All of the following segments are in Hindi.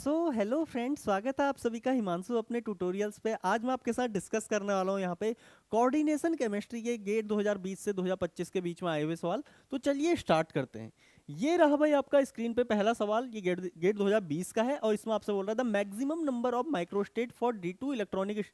हेलो फ्रेंड्स, स्वागत है आप सभी का हिमांशु अपने ट्यूटोरियल्स पे। आज मैं आपके साथ डिस्कस करने वाला हूँ यहाँ पे कोऑर्डिनेशन केमिस्ट्री के गेट 2020 से 2025 के बीच में आए हुए सवाल। तो चलिए स्टार्ट करते हैं। ये रहा भाई आपका स्क्रीन पे पहला सवाल। ये गेट 2020 का है और इसमें आपसे बोल रहा था maximum number of microstate for D2 electronic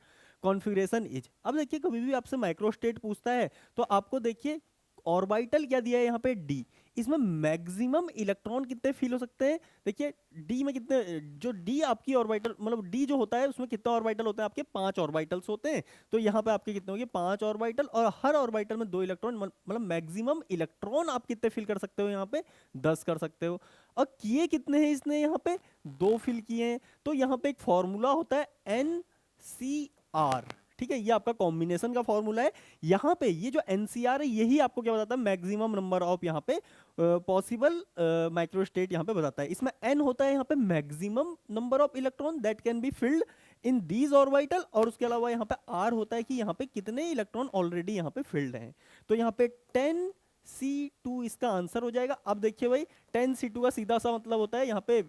configuration is. अब देखिए कभी भी आपसे माइक्रोस्टेट पूछता है तो आपको देखिए ऑर्बिटल क्या दिया है यहाँ पे डी। इसमें मैक्सिमम इलेक्ट्रॉन कितने फील हो सकते हैं। देखिए डी में कितने, जो डी आपकी ऑर्बिटल मतलब डी जो होता है उसमें कितने ऑर्बिटल होते हैं आपके 5 ऑर्बिटल्स होते हैं। तो यहाँ पे आपके कितने होंगे 5 ऑर्बिटल और हर ऑर्बिटल में 2 इलेक्ट्रॉन, मतलब मैक्सिमम इलेक्ट्रॉन आप कितने फिल कर सकते हो यहाँ पे 10 कर सकते हो। और किए कितने हैं इसने यहाँ पे 2 फिल किए हैं। तो यहाँ पे एक फॉर्मूला होता है NCR, ठीक है, ये आपका कॉम्बिनेशन का फॉर्मूला है। यहाँ पे ये जो NCR है यही आपको क्या बताता है मैक्सिमम नंबर ऑफ यहाँ पे पॉसिबल माइक्रोस्टेट यहाँ पे बताता है। इसमें n होता है यहाँ पे maximum number of electron that can be filled in these orbital, और उसके अलावा यहाँ पे r होता है कि यहाँ पे कितने इलेक्ट्रॉन ऑलरेडी यहाँ पे फिल्ड हैं। तो यहाँ पे 10C2 इसका आंसर हो जाएगा। अब देखिए भाई 10C2 का सीधा सा मतलब होता है यहाँ पे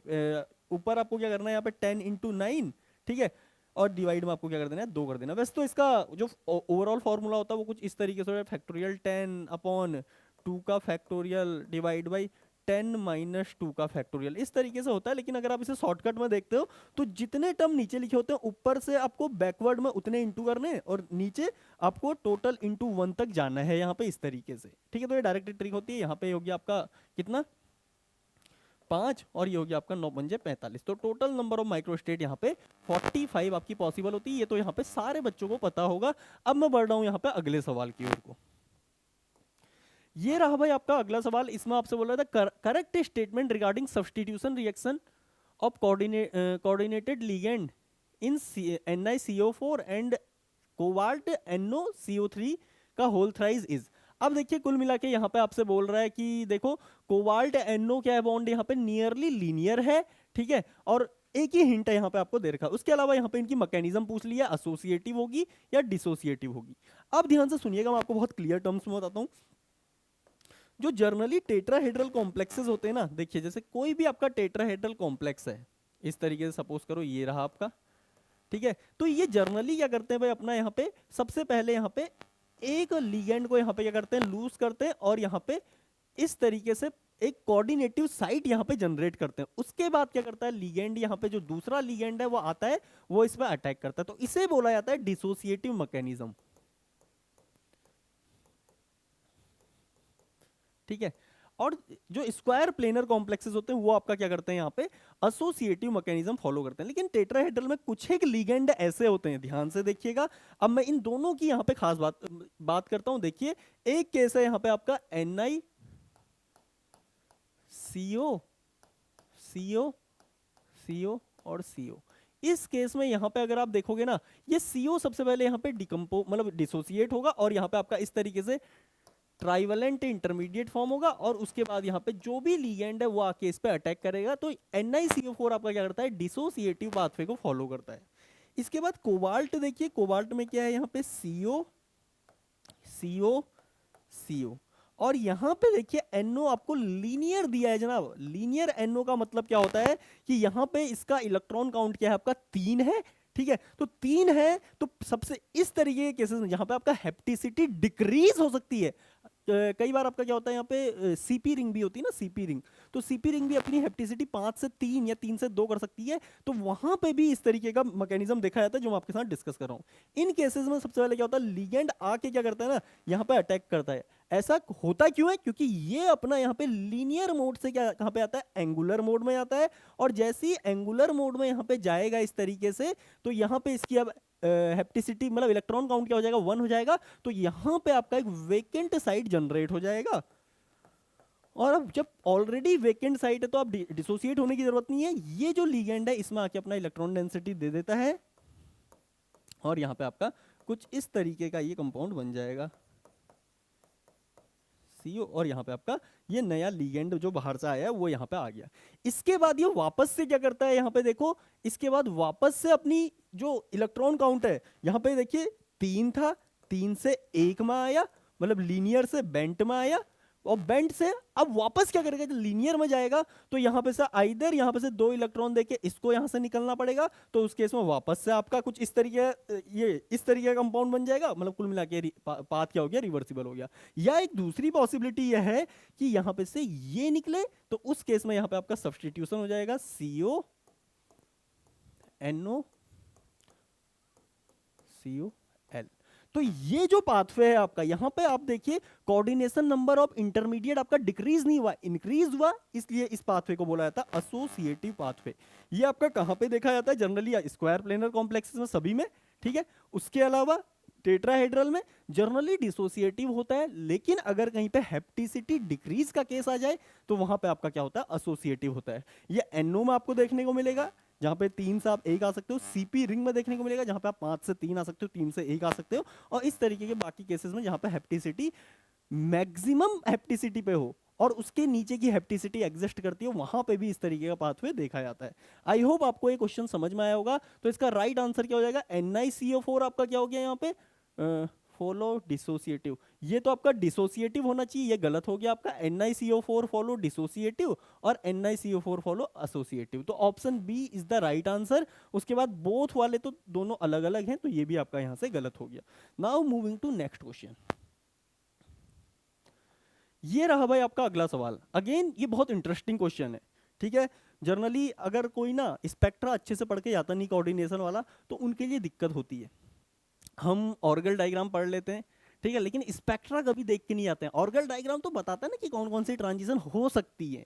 ऊपर आपको क्या करना है यहाँ पे 10 इंटू 9, ठीक है, और डिवाइड में आपको क्या कर देना है 2 कर देना। वैसे तो इसका जो ओवरऑल फॉर्मूला होता है वो कुछ इस तरीके से फैक्टोरियल 10/2 का फैक्टोरियल डिवाइड बाई 10-2 का फैक्टोरियल, इस तरीके से होता है। लेकिन अगर आप इसे शॉर्टकट में देखते हो तो जितने टर्म नीचे लिखे होते हैं ऊपर से आपको बैकवर्ड में उतने इंटू करने हैं और नीचे आपको टोटल इंटू 1 तक जाना है यहाँ पे इस तरीके से, ठीक है। तो ये डायरेक्ट ट्रिक होती है। यहाँ पे हो गया आपका कितना 5 और ये हो गया आपका 9×5 = 45। तो टोटल नंबर ऑफ माइक्रोस्टेट यहाँ पे 45 आपकी पॉसिबल होती है। ये तो यहाँ पे सारे बच्चों को पता होगा। अब मैं बढ़ रहा हूँ यहाँ पे अगले सवाल की ओर को। ये रहा भाई आपका अगला सवाल। इसमें आपसे बोल रहा था correct statement regarding substitution reaction of coordinated ligand in NiCO4 and cobalt NoCO3 का होल थ्राइस इज। अब देखिए कुल मिला के यहाँ पे आपसे बोल रहा है कि देखो कोबाल्ट NO क्या है बॉन्ड यहाँ पे नियरली लीनियर है, ठीक है, और एक ही हिंट है यहाँ पे आपको दे रखा है। उसके अलावा यहाँ पे इनकी मैकेनिज्म पूछ लिया, एसोसिएटिव होगी या डिसोसिएटिव होगी। अब ध्यान से सुनिएगा, मैं आपको बहुत क्लियर टर्म्स में बताता हूँ। जो जर्नली टेट्राहेड्रल कॉम्प्लेक्सेस होते हैं ना, देखिए जैसे कोई भी आपका टेट्राहेड्रल कॉम्प्लेक्स है इस तरीके से, सपोज करो ये रहा आपका, ठीक है, तो ये जर्नली क्या करते हैं भाई अपना यहाँ पे सबसे पहले यहाँ पे एक लिगेंड को यहाँ पे क्या करते हैं लूज करते हैं और यहाँ पे इस तरीके से एक कोऑर्डिनेटिव साइट यहाँ पे जनरेट करते हैं। उसके बाद क्या करता है लिगेंड, यहाँ पे जो दूसरा लिगेंड है वो आता है, वो इसमें अटैक करता है। तो इसे बोला जाता है डिसोसिएटिव मैकेनिज्म, ठीक है। और जो स्क्वायर प्लेनर कॉम्प्लेक्सेस होते हैं वो आपका क्या करते हैं यहाँ पे एसोसिएटिव मैकेनिज्म फॉलो करते हैं। लेकिन टेट्राहेड्रल में कुछ एक लिगेंड ऐसे होते हैं, ध्यान से देखिएगा। अब मैं इन दोनों की यहाँ पे खास बात करता हूँ। देखिए एक केस है यहाँ पे आपका NiCO, CO, CO और CO। इस केस में यहाँ पे अगर आप देखोगे ना, ये CO सबसे पहले यहाँ पे डिकम्पो मतलब डिसोसिएट होगा और यहाँ पे आपका इस तरीके से ट्राइवेलेंट इंटरमीडिएट फॉर्म होगा और उसके बाद यहाँ पे जो भी लिगेंड है वो आके इस पे अटैक करेगा। तो NiCO4 आपका क्या करता है डिसोसिएटिव पाथवे को फॉलो करता है। इसके बाद कोबाल्ट, देखिए कोबाल्ट में क्या है यहाँ पे CO, CO, CO और यहाँ पे देखिए NO आपको लीनियर दिया है जनाब। लीनियर NO का मतलब क्या होता है कि यहाँ पे इसका इलेक्ट्रॉन काउंट क्या है आपका 3 है, ठीक है। तो 3 है तो सबसे इस तरीके के केसेस में यहाँ पे आपका हेप्टिसिटी डिक्रीज हो सकती है। कई बार आपका क्या होता है यहाँ पे सीपी रिंग भी होती है ना, सीपी रिंग, तो सीपी रिंग भी अपनी हेप्टिसिटी 5 से 3 या 3 से 2 कर सकती है। तो वहां पे भी इस तरीके का मैकेनिज्म देखा जाता है जो मैं आपके साथ डिस्कस कर रहा हूँ। इन केसेस में सबसे पहले क्या होता है लिगेंड आके क्या करता है ना यहाँ पे अटैक करता है। ऐसा होता क्यों है, क्योंकि ये अपना यहाँ पे लीनियर मोड से क्या कहाँ पे आता है एंगुलर मोड में आता है। और जैसे ही एंगुलर मोड में यहाँ पे जाएगा इस तरीके से, तो यहाँ पे इसकी अब हेप्टिसिटी मतलब इलेक्ट्रॉन काउंट क्या हो जाएगा 1 हो जाएगा। तो यहाँ पे आपका एक वेकेंट साइट जनरेट हो जाएगा। और अब जब ऑलरेडी वेकेंट साइट है तो आप डिसोसिएट होने की जरूरत नहीं है। ये जो लिगेंड है इसमें आके अपना इलेक्ट्रॉन डेंसिटी दे देता है और यहाँ पे आपका कुछ इस तरीके का ये कंपाउंड बन जाएगा CO और यहाँ पे आपका ये नया लिगेंड जो बाहर से आया है वो यहाँ पे आ गया। इसके बाद ये वापस से क्या करता है यहाँ पे देखो, इसके बाद वापस से अपनी जो इलेक्ट्रॉन काउंट है यहाँ पे देखिए 3 था, 3 से 1 में आया, मतलब लीनियर से बेंट में आया और बेंड से अब वापस क्या करेगा, लीनियर में जाएगा तो यहाँ पे से आइदर यहाँ पे से 2 इलेक्ट्रॉन देके इसको यहाँ से निकलना पड़ेगा, तो उस केस में वापस से आपका कुछ इस तरीके, ये इस तरीके का कंपाउंड बन जाएगा, मतलब कुल मिला के पाथ क्या हो गया, रिवर्सिबल हो गया। या एक दूसरी पॉसिबिलिटी यह है कि यहाँ पे से ये निकले, तो उस केस में यहाँ पे आपका सब्स्टिट्यूशन हो जाएगा CO NO COL। तो ये जो पाथवे है आपका, यहां पे आप देखिए कोऑर्डिनेशन नंबर ऑफ इंटरमीडिएट आपका डिक्रीज नहीं हुआ, इंक्रीज हुआ, इसलिए इस पाथवे को बोला जाता है एसोसिएटिव पाथवे। ये आपका कहां पे देखा जाता है, जनरली स्क्वायर प्लेनर कॉम्प्लेक्सेस में सभी में, ठीक है। उसके अलावा टेट्राहेड्रल में जनरली डिसोसिएटिव होता है, लेकिन अगर कहीं पे हेप्टिसिटी डिक्रीज का केस आ जाए तो वहां पे आपका क्या होता है, एसोसिएटिव होता है। ये NO में आपको देखने को मिलेगा, जहां पे 3 से आप 1 आ सकते हो। CP रिंग में देखने को मिलेगा, जहां पे आप 5 से 3 आ सकते हो, 3 से 1 आ सकते हो। और इस तरीके के बाकी केसेस में जहां पे हेप्टिसिटी मैक्सिमम हेप्टिसिटी पे हो और उसके नीचे की हेप्टिसिटी एग्जिस्ट करती है, वहां पे भी इस तरीके का पाथवे देखा जाता है। आई होप आपको ये क्वेश्चन समझ में आया होगा। तो इसका राइट आंसर क्या हो जाएगा, NiCO4 आपका क्या हो गया यहाँ पे, फॉलो डिसोसिएटिव। ये तो आपका डिसोसिएटिव होना चाहिए, ये गलत हो गया आपका। NiCO4 फॉलो डिसोसिएटिव और NiCO4 फॉलो एसोसिएटिव। तो option B is the right answer. उसके बाद बोथ वाले तो दोनों अलग अलग हैं, तो ये भी आपका यहां से गलत हो गया। Now moving to next question. ये रहा भाई आपका अगला सवाल। अगेन ये बहुत इंटरेस्टिंग क्वेश्चन है, ठीक है। जनरली अगर कोई ना स्पेक्ट्रा अच्छे से पढ़ के जाता नहीं कोऑर्डिनेशन वाला, तो उनके लिए दिक्कत होती है। हम ऑर्गल डायग्राम पढ़ लेते हैं, ठीक है, लेकिन स्पेक्ट्रा कभी देख के नहीं आते हैं। ऑर्गल डायग्राम तो बताता है ना कि कौन कौन सी ट्रांजिशन हो सकती है,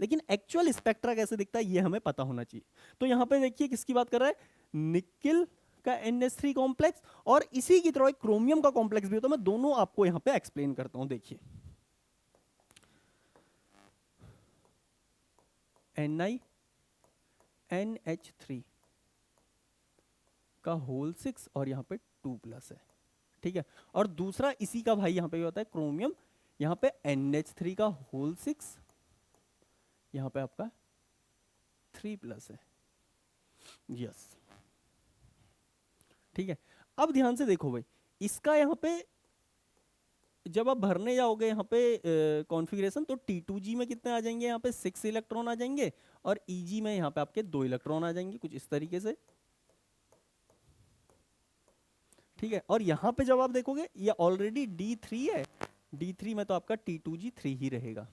लेकिन एक्चुअल स्पेक्ट्रा कैसे दिखता है ये हमें पता होना चाहिए। तो यहाँ पे देखिए किसकी बात कर रहा है, निकिल का NH3 कॉम्प्लेक्स, और इसी की तरह एक क्रोमियम का कॉम्प्लेक्स भी होता है। मैं दोनों आपको यहाँ पे एक्सप्लेन करता हूँ। देखिए NiNH3 का होल 6 और यहाँ पे 2+ है, ठीक है। और दूसरा इसी का भाई यहाँ पे होता है क्रोमियम, यहाँ पे NH3 का होल 6, यहाँ पे आपका 3+ है, यस, ठीक है। अब ध्यान से देखो भाई, इसका यहाँ पे जब आप भरने जाओगे यहाँ पे कॉन्फ़िगरेशन, तो T2G में कितने आ जाएंगे, यहाँ पे 6 इलेक्ट्रॉन आ जाएंगे, और EG में यहाँ पे आपके 2 इलेक्ट्रॉन आ जाएंगे, कुछ इस तरीके से, ठीक है। और यहाँ पे जब आप देखोगे ये ऑलरेडी D3 है, D3 में तो आपका T2G 3 ही रहेगा।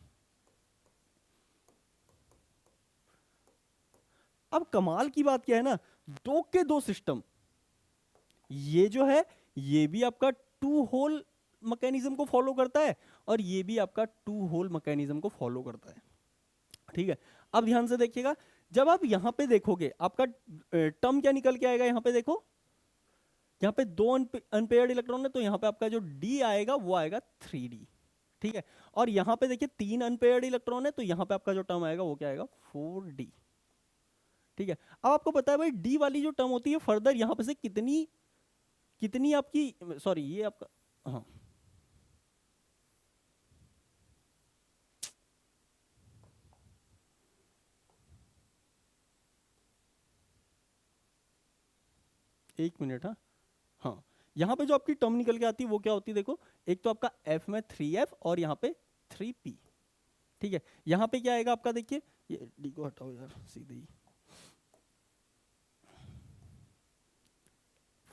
अब कमाल की बात क्या है ना, 2 के 2 सिस्टम, ये जो है ये भी आपका 2 होल मैकेनिज्म को फॉलो करता है, और ये भी आपका 2 होल मैकेनिज्म को फॉलो करता है, ठीक है। अब ध्यान से देखिएगा, जब आप यहां पे देखोगे आपका टर्म क्या निकल के आएगा, यहां पे देखो, यहाँ पे 2 अनपेयर्ड इलेक्ट्रॉन है, तो यहाँ पे आपका जो D आएगा वो आएगा 3D, ठीक है। और यहाँ पे देखिए 3 अनपेयर्ड इलेक्ट्रॉन है, तो यहाँ पे आपका जो टर्म आएगा वो क्या आएगा, 4D, ठीक है। अब आपको पता है भाई D वाली जो टर्म होती है फर्दर यहाँ पे से कितनी कितनी आपकी, सॉरी ये आपका, हाँ एक मिनट, हाँ यहाँ पे जो आपकी टर्म निकल के आती है वो क्या होती है, देखो एक तो आपका F में 3F और यहाँ पे 3P, ठीक है। यहाँ पे क्या आएगा आपका, देखिए ये D को हटाओ यार, सीधे ही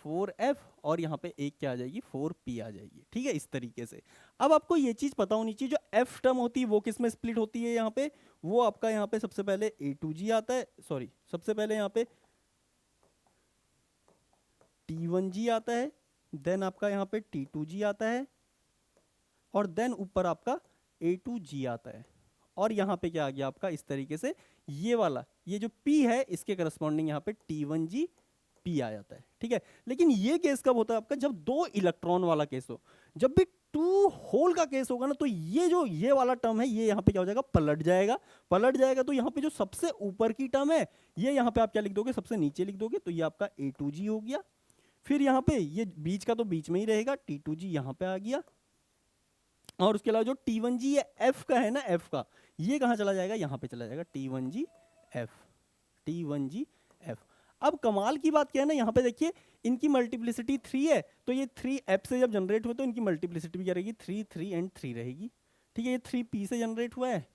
4F और यहाँ पे एक क्या आ जाएगी, 4P आ जाएगी, ठीक है, इस तरीके से। अब आपको ये चीज पता होनी चाहिए, जो F टर्म होती है वो किस में स्प्लिट होती है, यहाँ पे वो आपका यहाँ पे सबसे पहले A2G आता है, सॉरी सबसे पहले यहाँ पे T1G आता है, देन आपका यहाँ पे T2G आता है, और देन ऊपर आपका A2G आता है। और यहाँ पे क्या आ गया आपका, इस तरीके से ये वाला, ये जो P है इसके करस्पॉन्डिंग यहाँ पे T1G P आ जाता है, ठीक है। लेकिन ये केस कब होता है आपका, जब 2 इलेक्ट्रॉन वाला केस हो। जब भी 2 होल का केस होगा ना, तो ये जो ये वाला टर्म है ये यहाँ पे क्या हो जाएगा, पलट जाएगा। पलट जाएगा तो यहाँ पे जो सबसे ऊपर की टर्म है ये यहाँ पे आप क्या लिख दोगे, सबसे नीचे लिख दोगे, तो ये आपका A2G हो गया। फिर यहाँ पे ये बीच का तो बीच में ही रहेगा, T2G यहाँ पे आ गया, और उसके अलावा जो T1G है F का है ना, F का ये कहाँ चला जाएगा, यहाँ पे चला जाएगा T1G F, T1G F। अब कमाल की बात क्या है ना, यहाँ पे देखिए इनकी मल्टीप्लिसिटी 3 है, तो ये 3 F से जब जनरेट हुए तो इनकी मल्टीप्लिसिटी भी क्या रहेगी, 3 3 एंड 3 रहेगी, ठीक है, ये 3p से जनरेट हुआ है,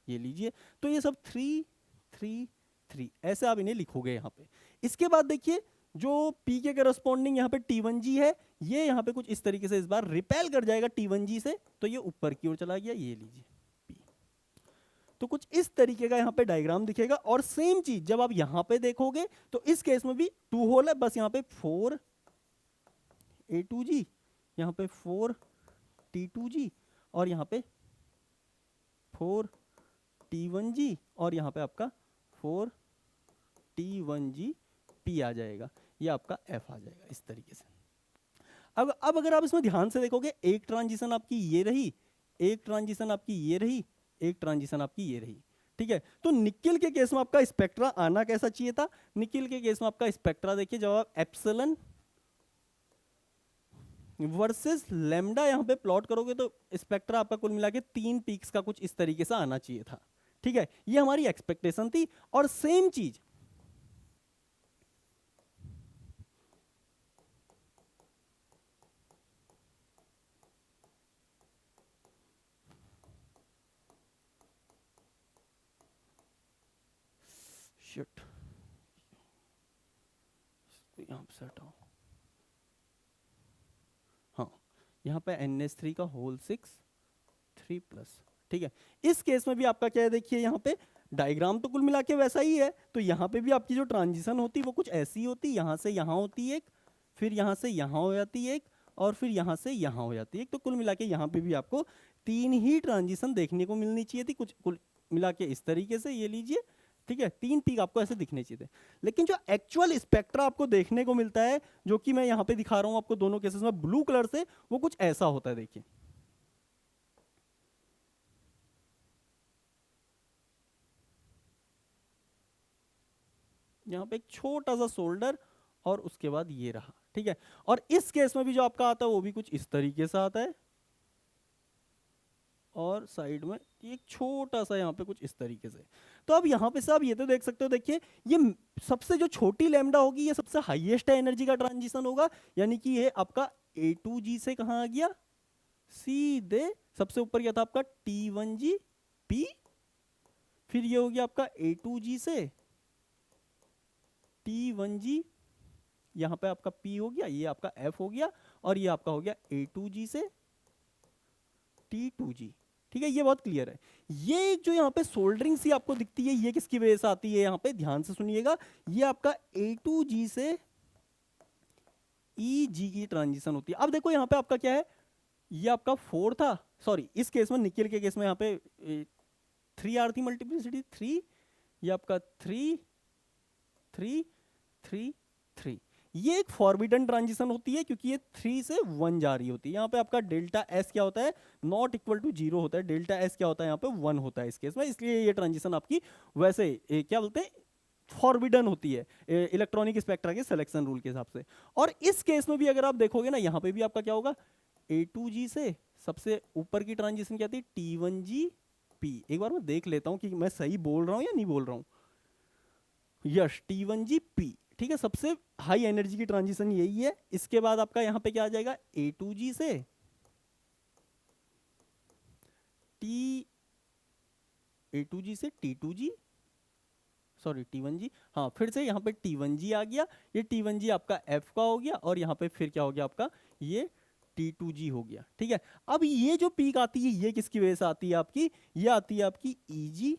ये लीजिए। तो ये सब 3 3 3 ऐसे आप इन्हें लिखोगे यहाँ पे। इसके बाद देखिए जो p के करस्पॉन्डिंग यहाँ पे T1g है, ये यहाँ पे कुछ इस तरीके से इस बार रिपेल कर जाएगा T1g से, तो ये ऊपर की ओर चला गया, ये लीजिए p। तो कुछ इस तरीके का यहाँ पे डायग्राम दिखेगा। और सेम चीज जब आप यहाँ पे देखोगे तो इस केस में भी 2 होल है, बस यहाँ पे 4a2g, यहाँ पे 4t2g, और यहाँ पे 4t1g, और यहाँ पे आपका 4t1g p आ जाएगा, ये आपका f आ जाएगा इस तरीके से। अब अगर आप इसमें ध्यान से देखोगे, एक ट्रांजिशन आपकी ये रही, एक ट्रांजिशन आपकी ये रही, एक ट्रांजिशन आपकी ये रही, ठीक है। तो निकिल के केस में आपका स्पेक्ट्रा आना कैसा चाहिए था? निकिल के केस में आपका स्पेक्ट्रा देखिए, जब आप एप्सिलॉन वर्सेस लैम्डा यहाँ पे प्लॉट करोगे तो स्पेक्ट्रा आपका कुल मिला के 3 पीक्स का कुछ इस तरीके से आना चाहिए था, ठीक है। ये हमारी एक्सपेक्टेशन थी। और सेम चीज शिट, यहाँ पे सेट आओ, हाँ, यहाँ पे NH3 का होल 6 3+, ठीक है। इस केस में भी आपका क्या है, देखिए यहाँ पे डायग्राम तो कुल मिला के वैसा ही है। तो यहाँ पे भी आपकी जो ट्रांजिशन होती है वो कुछ ऐसी होती है, यहाँ से यहाँ होती है एक, फिर यहाँ से यहाँ हो जाती है एक, और फिर यहाँ से यहाँ हो जाती है एक। तो कुल मिला के यहाँ पे भी आपको 3 ही ट्रांजिशन देखने को मिलनी चाहिए थी, कुछ कुल मिला के इस तरीके से, ये लीजिए, ठीक है। 3 पीक आपको ऐसे दिखने चाहिए थे। लेकिन जो एक्चुअल स्पेक्ट्रा आपको देखने को मिलता है, जो कि मैं यहाँ पे दिखा रहा हूँ आपको दोनों केसेस में ब्लू कलर से, वो कुछ ऐसा होता है, देखिए। यहाँ पे एक छोटा सा शोल्डर और उसके बाद ये रहा, ठीक है। और इस केस में भी जो आपका आता है वो भी कुछ इस तरीके से आता है, और साइड में एक छोटा सा यहाँ पे कुछ इस तरीके से। तो अब यहाँ पे से आप ये तो देख सकते हो, देखिए ये सबसे जो छोटी लैम्डा होगी ये सबसे हाईएस्ट एनर्जी का ट्रांजिशन होगा, यानी कि ये आपका A2G से कहाँ आ गया, सीधे सबसे ऊपर क्या था आपका T1G P, फिर ये हो गया आपका A2G से T1G, यहाँ पे आपका P हो गया, ये आपका F हो गया, और ये आपका हो गया A2G से T2G, ठीक है। ये बहुत क्लियर है। ये जो यहाँ पे सोल्डरिंग सी आपको दिखती है, ये किसकी वजह से आती है, यहाँ पे ध्यान से सुनिएगा, ये आपका A2G से EG की ट्रांजिशन होती है। अब देखो यहाँ पे आपका क्या है, ये आपका 4 था, सॉरी इस केस में, निकिल के केस में यहाँ पे 3R थी मल्टीप्लिसिटी 3, ये आपका 3 3 3 3, ये एक फॉरबिडन ट्रांजिशन होती है, क्योंकि ये 3 से 1 जा रही होती है। यहाँ पे आपका डेल्टा एस क्या होता है, नॉट इक्वल टू 0 होता है, डेल्टा एस क्या होता है यहाँ पे 1 होता है इस केस में, इसलिए ये ट्रांजिशन आपकी वैसे क्या बोलते हैं, फॉरबिडन होती है इलेक्ट्रॉनिक स्पेक्ट्रा के सिलेक्शन रूल के हिसाब से। और इस केस में भी अगर आप देखोगे ना, यहाँ पे भी आपका क्या होगा, A2G से सबसे ऊपर की ट्रांजिशन क्या थी, T1G P। एक बार मैं देख लेता हूँ कि मैं सही बोल रहा हूँ या नहीं बोल रहा हूँ। यस, T1G P, ठीक है, सबसे हाई एनर्जी की ट्रांजिशन यही है। इसके बाद आपका यहाँ पे क्या आ जाएगा, A2G से A2G से T2G, सॉरी T1G, हाँ, फिर से यहाँ पे T1G आ गया, ये T1G आपका F का हो गया, और यहाँ पे फिर क्या हो गया आपका, ये T2G हो गया, ठीक है। अब ये जो पीक आती है, ये किसकी वजह से आती है आपकी, ये आती है आपकी EG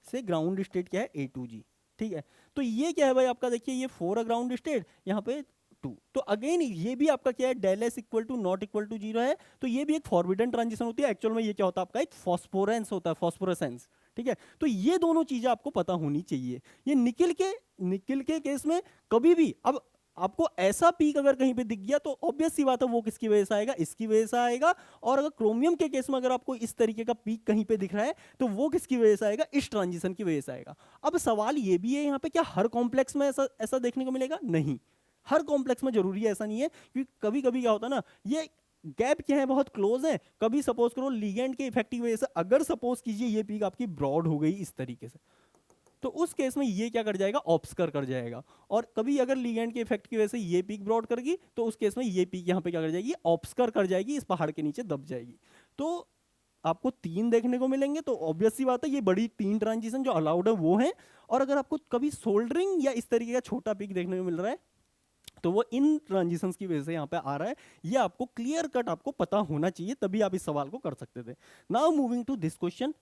से ग्राउंड स्टेट क्या है, A2G, ठीक है। तो ये क्या है भाई आपका, देखिए ये 4 ग्राउंड स्टेट, यहाँ पे 2। तो अगेन ये भी आपका क्या है, del S equal to not equal to 0 है। तो ये भी एक फॉरबिडन ट्रांजिशन होती है। एक्चुअल में ये क्या होता है आपका, एक फॉस्फोरेंस होता है, फॉस्फोरेसेंस, ठीक है। तो ये दोनों चीजें आपको पता होनी चाहिए। ये निकिल के केस में कभी भी, अब आपको ऐसा पीक अगर कहीं पे दिख गया तो ऑब्वियस सी बात है वो किसकी वजह से आएगा, इसकी वजह से आएगा। और अगर क्रोमियम के केस में अगर आपको इस तरीके का पीक कहीं पे दिख रहा है तो वो किसकी वजह से आएगा, इस ट्रांजिशन की वजह से आएगा। अब सवाल ये भी है यहाँ पे, क्या हर कॉम्प्लेक्स में ऐसा ऐसा देखने को मिलेगा? नहीं, हर कॉम्प्लेक्स में जरूरी है ऐसा नहीं है, क्योंकि कभी कभी क्या होता है ना, ये गैप क्या है, बहुत क्लोज है। कभी सपोज करो लिगेंड के इफेक्ट की वजह से अगर सपोज कीजिए ये पीक आपकी ब्रॉड हो गई इस तरीके से, तो उस केस में ये क्या कर जाएगा, ऑब्स्कर कर जाएगा। और कभी अगर लिगेंड के इफेक्ट की वजह से ये पीक ब्रॉड करगी तो उस केस में ये पीक यहाँ पे क्या कर जाएगी, ऑब्स्कर कर जाएगी, इस पहाड़ के नीचे दब जाएगी। तो आपको 3 देखने को मिलेंगे, तो ऑब्वियस सी बात है ये बड़ी 3 ट्रांजिशन जो अलाउड है वो हैं। और अगर आपको कभी सोल्डरिंग या इस तरीके का छोटा पीक देखने को मिल रहा है तो वो इन ट्रांजिशंस की वजह से यहाँ पे आ रहा है। ये आपको क्लियर कट आपको पता होना चाहिए, तभी आप इस सवाल को कर सकते थे। Now moving to this question,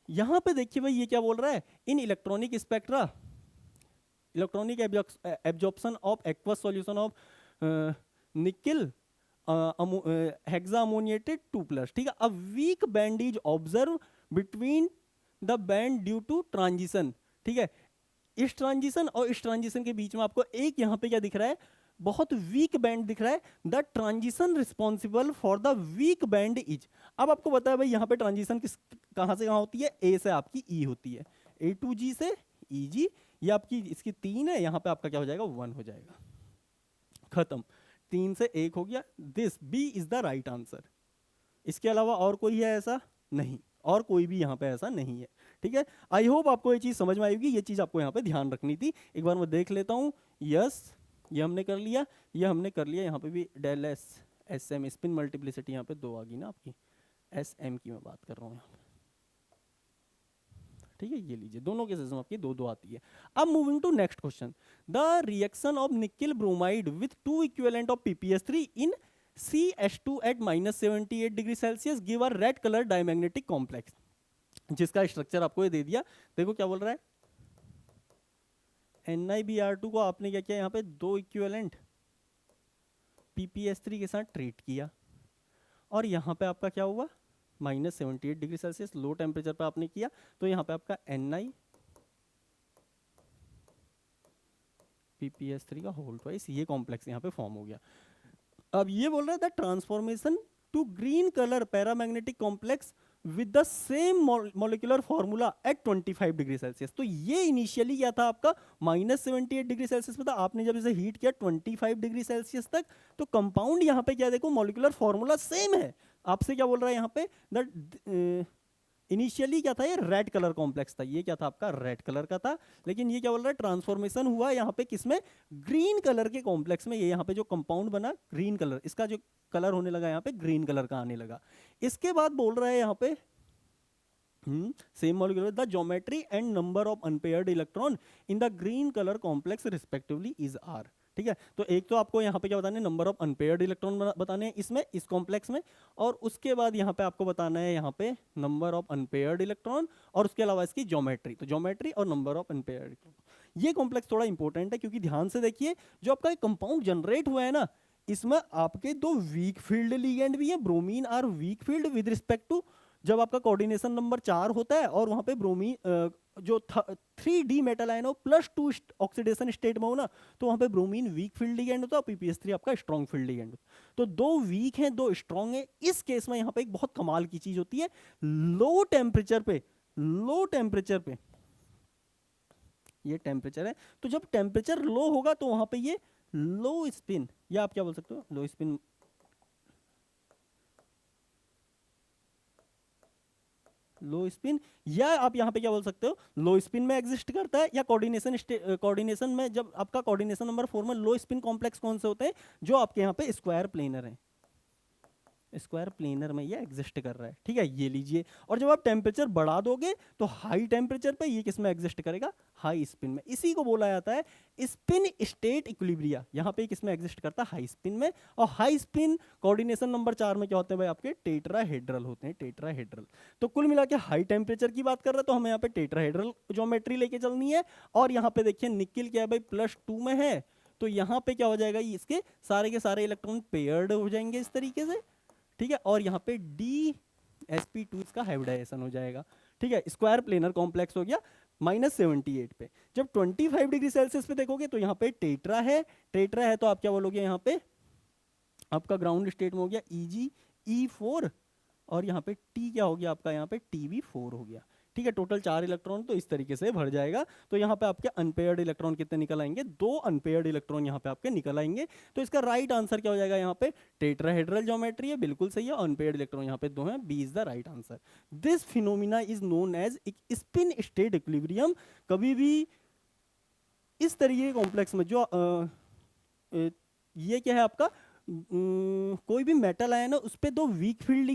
यहां पे देखिए भाई ये क्या बोल रहा है, in electronic spectra electronic absorption of aqueous solution of nickel hexa ammoniated 2+, ठीक है, a weak band is observe between the band due to transition, ठीक है। इस ट्रांजिशन और इस ट्रांजिशन के बीच में आपको एक यहाँ पे क्या दिख रहा है, बहुत वीक बैंड दिख रहा है। The transition responsible for the weak band is, अब आपको पता है भाई यहाँ पे ट्रांजिशन किस कहाँ से कहाँ होती है, ए से आपकी ई होती है, ए टू जी से ई जी, ये आपकी इसकी 3 है, यहाँ पे आपका क्या हो जाएगा 1 हो जाएगा, खत्म, 3 से 1 हो गया। This B is the right answer. इसके अलावा और कोई है ऐसा नहीं, और कोई भी यहाँ पे ऐसा नहीं है, ठीक है। आई होप आपको ये चीज समझ में आएगी, ये चीज आपको यहाँ पे ध्यान रखनी थी। एक बार मैं देख लेता हूँ, यस ये हमने कर लिया, ये हमने कर लिया, यहाँ पे भी del S S M spin multiplicity यहाँ पे 2 आ गई ना आपकी, एस एम की मैं बात कर रहा हूँ यहाँ पे, ठीक है। ये लीजिए दोनों केसेस में आपकी 2 2 आती है। अब moving to next question, the reaction of nickel bromide with 2 equivalent of PPS3 in CH2 at -78 degree Celsius give a red colour diamagnetic complex, जिसका स्ट्रक्चर आपको ये दे दिया। देखो क्या बोल रहा है, NiBr2 को आपने क्या किया, यहाँ पे 2 इक्विवेलेंट PPS3 के साथ ट्रीट किया, और यहाँ पे आपका क्या हुआ, -78 डिग्री सेल्सियस लो टेम्परेचर पे आपने किया, तो यहाँ पे आपका Ni PPS3 का होल ट्वाइस ये कॉम्प्लेक्स यहाँ पे फॉर्म हो गया। अब ये बोल रहा है the transformation to green colour paramagnetic complex with the same molecular formula at 25 degree Celsius. तो ये इनिशियली क्या था आपका -78 डिग्री सेल्सियस पे था, आपने जब इसे हीट किया 25 डिग्री सेल्सियस तक, तो कंपाउंड यहाँ पे क्या देखो मॉलिक्यूलर फॉर्मूला सेम है। आपसे क्या बोल रहा है यहाँ पे, द इनिशियली क्या था, ये रेड कलर कॉम्प्लेक्स था, ये क्या था आपका रेड कलर का था, लेकिन ये क्या बोल रहा है ट्रांसफॉर्मेशन हुआ यहाँ पे किसमें, ग्रीन कलर के कॉम्प्लेक्स में। ये यहाँ पे जो कंपाउंड बना ग्रीन कलर, इसका जो कलर होने लगा यहाँ पे ग्रीन कलर का आने लगा। इसके बाद बोल रहा है यहाँ पे same molecular the geometry and number of unpaired electron in the green colour complex respectively is are, ठीक है। तो एक तो आपको यहाँ पे क्या बताना है, नंबर ऑफ अनपेयर्ड इलेक्ट्रॉन बताने हैं इसमें, इस कॉम्प्लेक्स में, और उसके बाद यहाँ पे आपको बताना है यहाँ पे नंबर ऑफ अनपेयर्ड इलेक्ट्रॉन, और उसके अलावा इसकी ज्योमेट्री, तो ज्योमेट्री और नंबर ऑफ अनपेयर्ड इलेक्ट्रॉन। ये कॉम्प्लेक्स थोड़ा इंपॉर्टेंट है, क्योंकि ध्यान से देखिए जो आपका एक कंपाउंड जनरेट हुआ है ना, इसमें आपके 2 वीक फील्ड लिगेंड भी है, bromine are weak field with respect to, जब आपका कोऑर्डिनेशन नंबर 4 होता है और वहां पे ब्रोमीन जो 3D मेटल आयन हो +2 ऑक्सीडेशन स्टेट में हो ना, तो वहां पे ब्रोमीन वीक फील्ड लिगेंड होता है और PPS3 आपका स्ट्रॉन्ग फील्ड लिगेंड होता है। तो 2 वीक हैं 2 स्ट्रॉन्ग है। इस केस में यहाँ पे एक बहुत कमाल की चीज होती है, लो टेम्परेचर पे ये टेम्परेचर है, तो जब टेम्परेचर लो होगा तो वहां पे ये लो स्पिन, या आप क्या बोल सकते हो लो स्पिन, लो स्पिन, या आप यहाँ पे क्या बोल सकते हो लो स्पिन में एग्जिस्ट करता है, या कोऑर्डिनेशन में, जब आपका कोऑर्डिनेशन नंबर 4 में लो स्पिन कॉम्प्लेक्स कौन से होते हैं, जो आपके यहाँ पे स्क्वायर प्लेनर है, स्क्वायर प्लेनर में ये एग्जिस्ट कर रहा है, ठीक है। ये लीजिए, और जब आप टेम्परेचर बढ़ा दोगे तो हाई टेम्परेचर पे ये किस में एग्जिस्ट करेगा, हाई स्पिन में। इसी को बोला जाता है स्पिन स्टेट इक्विलिब्रिया, यहाँ पे किस में एग्जिस्ट करता है, हाई स्पिन में। और हाई स्पिन कोऑर्डिनेशन नंबर 4 में क्या होते हैं भाई, आपके टेट्राहेड्रल होते हैं, टेट्राहेड्रल। तो कुल मिला के हाई टेम्परेचर की बात कर रहे हैं, तो हमें यहाँ पे टेट्राहेड्रल ज्योमेट्री लेके चलनी है। और यहाँ पे देखिए निकिल क्या है भाई +2 में है, तो यहाँ पे क्या हो जाएगा, इसके सारे के सारे इलेक्ट्रॉन पेयर्ड हो जाएंगे इस तरीके से, ठीक है। और यहाँ पे DsP2 इसका हाइब्रिडाइजेशन हो जाएगा, ठीक है। स्क्वायर प्लेनर कॉम्प्लेक्स हो गया -78 पे। जब 25 डिग्री सेल्सियस पे देखोगे तो यहाँ पे टेट्रा है, तो आप क्या बोलोगे, यहाँ पे आपका ग्राउंड स्टेट में हो गया EgE4, और यहाँ पे T क्या हो गया आपका, यहाँ पे TB4 हो गया, ठीक है। टोटल 4 इलेक्ट्रॉन तो इस तरीके से भर जाएगा। तो यहाँ पे आपके अनपेयर्ड इलेक्ट्रॉन कितने निकल आएंगे, 2 अनपेयर्ड इलेक्ट्रॉन यहाँ पे आपके निकल आएंगे। तो इसका राइट आंसर क्या हो जाएगा, यहाँ पे टेट्राहेड्रल ज्योमेट्री है, बिल्कुल सही है। अनपेयर्ड इलेक्ट्रॉन यहाँ पे 2 हैं, B is the right answer. This phenomena is known as spin state equilibrium. कभी भी इस तरीके के कॉम्प्लेक्स में जो ये क्या है आपका कोई भी मेटल आयन है उस पे दो वीक फील्ड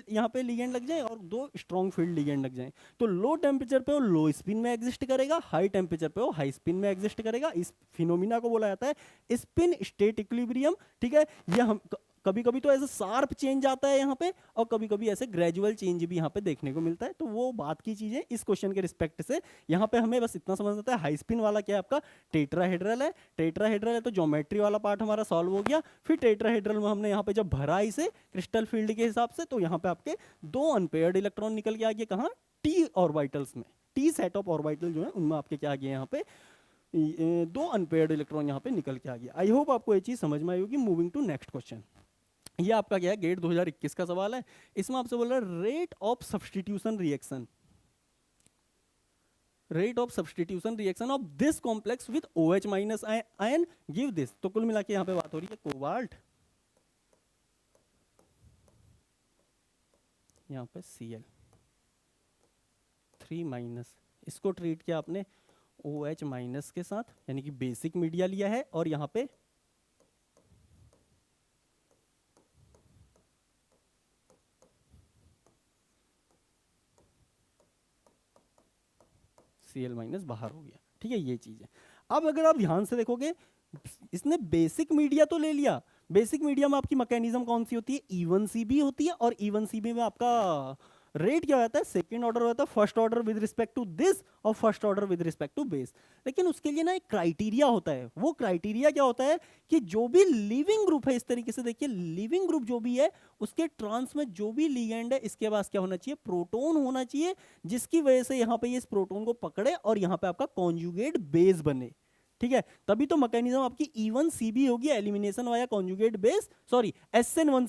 यहाँ पे लिगेंड लग जाए और दो स्ट्रॉन्ग फील्ड लिगेंड लग जाए, तो लो टेम्परेचर पे वो लो स्पिन में एग्जिस्ट करेगा, हाई टेम्परेचर पे वो हाई स्पिन में एग्जिस्ट करेगा। इस फिनोमिना को बोला जाता है स्पिन स्टेट इक्विलिब्रियम। ठीक है, ये हम कभी कभी तो ऐसे शार्प चेंज आता है यहाँ पे, और कभी कभी ऐसे ग्रेजुअल चेंज भी यहाँ पे देखने को मिलता है। तो वो बात की चीजें इस क्वेश्चन के रिस्पेक्ट से यहाँ पे हमें बस इतना समझना आता है, हाई स्पिन वाला क्या है आपका टेट्राहेड्रल है। टेट्राहेड्रल है तो ज्योमेट्री वाला पार्ट हमारा सॉल्व हो गया। फिर टेट्राहेड्रल में हमने यहाँ पे जब भरा इसे क्रिस्टल फील्ड के हिसाब से, तो यहाँ पे आपके दो अनपेयर्ड इलेक्ट्रॉन निकल के आ गए कहाँ, टी ऑर्बिटल्स में। टी सेट ऑफ ऑर्बिटल जो है उनमें आपके क्या आ गए यहाँ पे, दो अनपेयर्ड इलेक्ट्रॉन यहाँ पे निकल के आ गया। आई होप आपको ये चीज समझ में आई होगी। मूविंग टू नेक्स्ट क्वेश्चन, ये आपका क्या है, गेट 2021 का सवाल है। इसमें आपसे बोल रहा है rate of substitution reaction, rate of substitution reaction of this complex with OH minus ion give this. तो कुल मिला के यहाँ पे बात हो रही है कोबाल्ट, यहाँ पे Cl3 माइनस, इसको ट्रीट किया आपने OH माइनस के साथ, यानी कि बेसिक मीडिया लिया है, और यहाँ पे Cl माइनस बाहर हो गया। ठीक है, ये चीज है। अब अगर आप ध्यान से देखोगे, इसने बेसिक मीडिया तो ले लिया, बेसिक मीडिया में आपकी मैकेनिज्म कौन सी होती है, E1 CB होती है, और E1 CB में आपका रेट क्या होता है, सेकंड ऑर्डर होता है, first order with respect to this और first order with respect to base. लेकिन उसके लिए ना एक क्राइटेरिया होता है। वो क्राइटेरिया क्या होता है कि जो भी लिविंग ग्रुप है, इस तरीके से देखिए, लिविंग ग्रुप जो भी है उसके ट्रांस में जो भी लिगेंड है, इसके पास क्या होना चाहिए, प्रोटोन होना चाहिए, जिसकी वजह से यहाँ पे ये इस प्रोटोन को पकड़े और यहाँ पे आपका कॉन्जुगेट बेस बने। ठीक है, तभी तो मैकेनिज्म आपकी E1 CB होगी, elimination via conjugate base, sorry SN1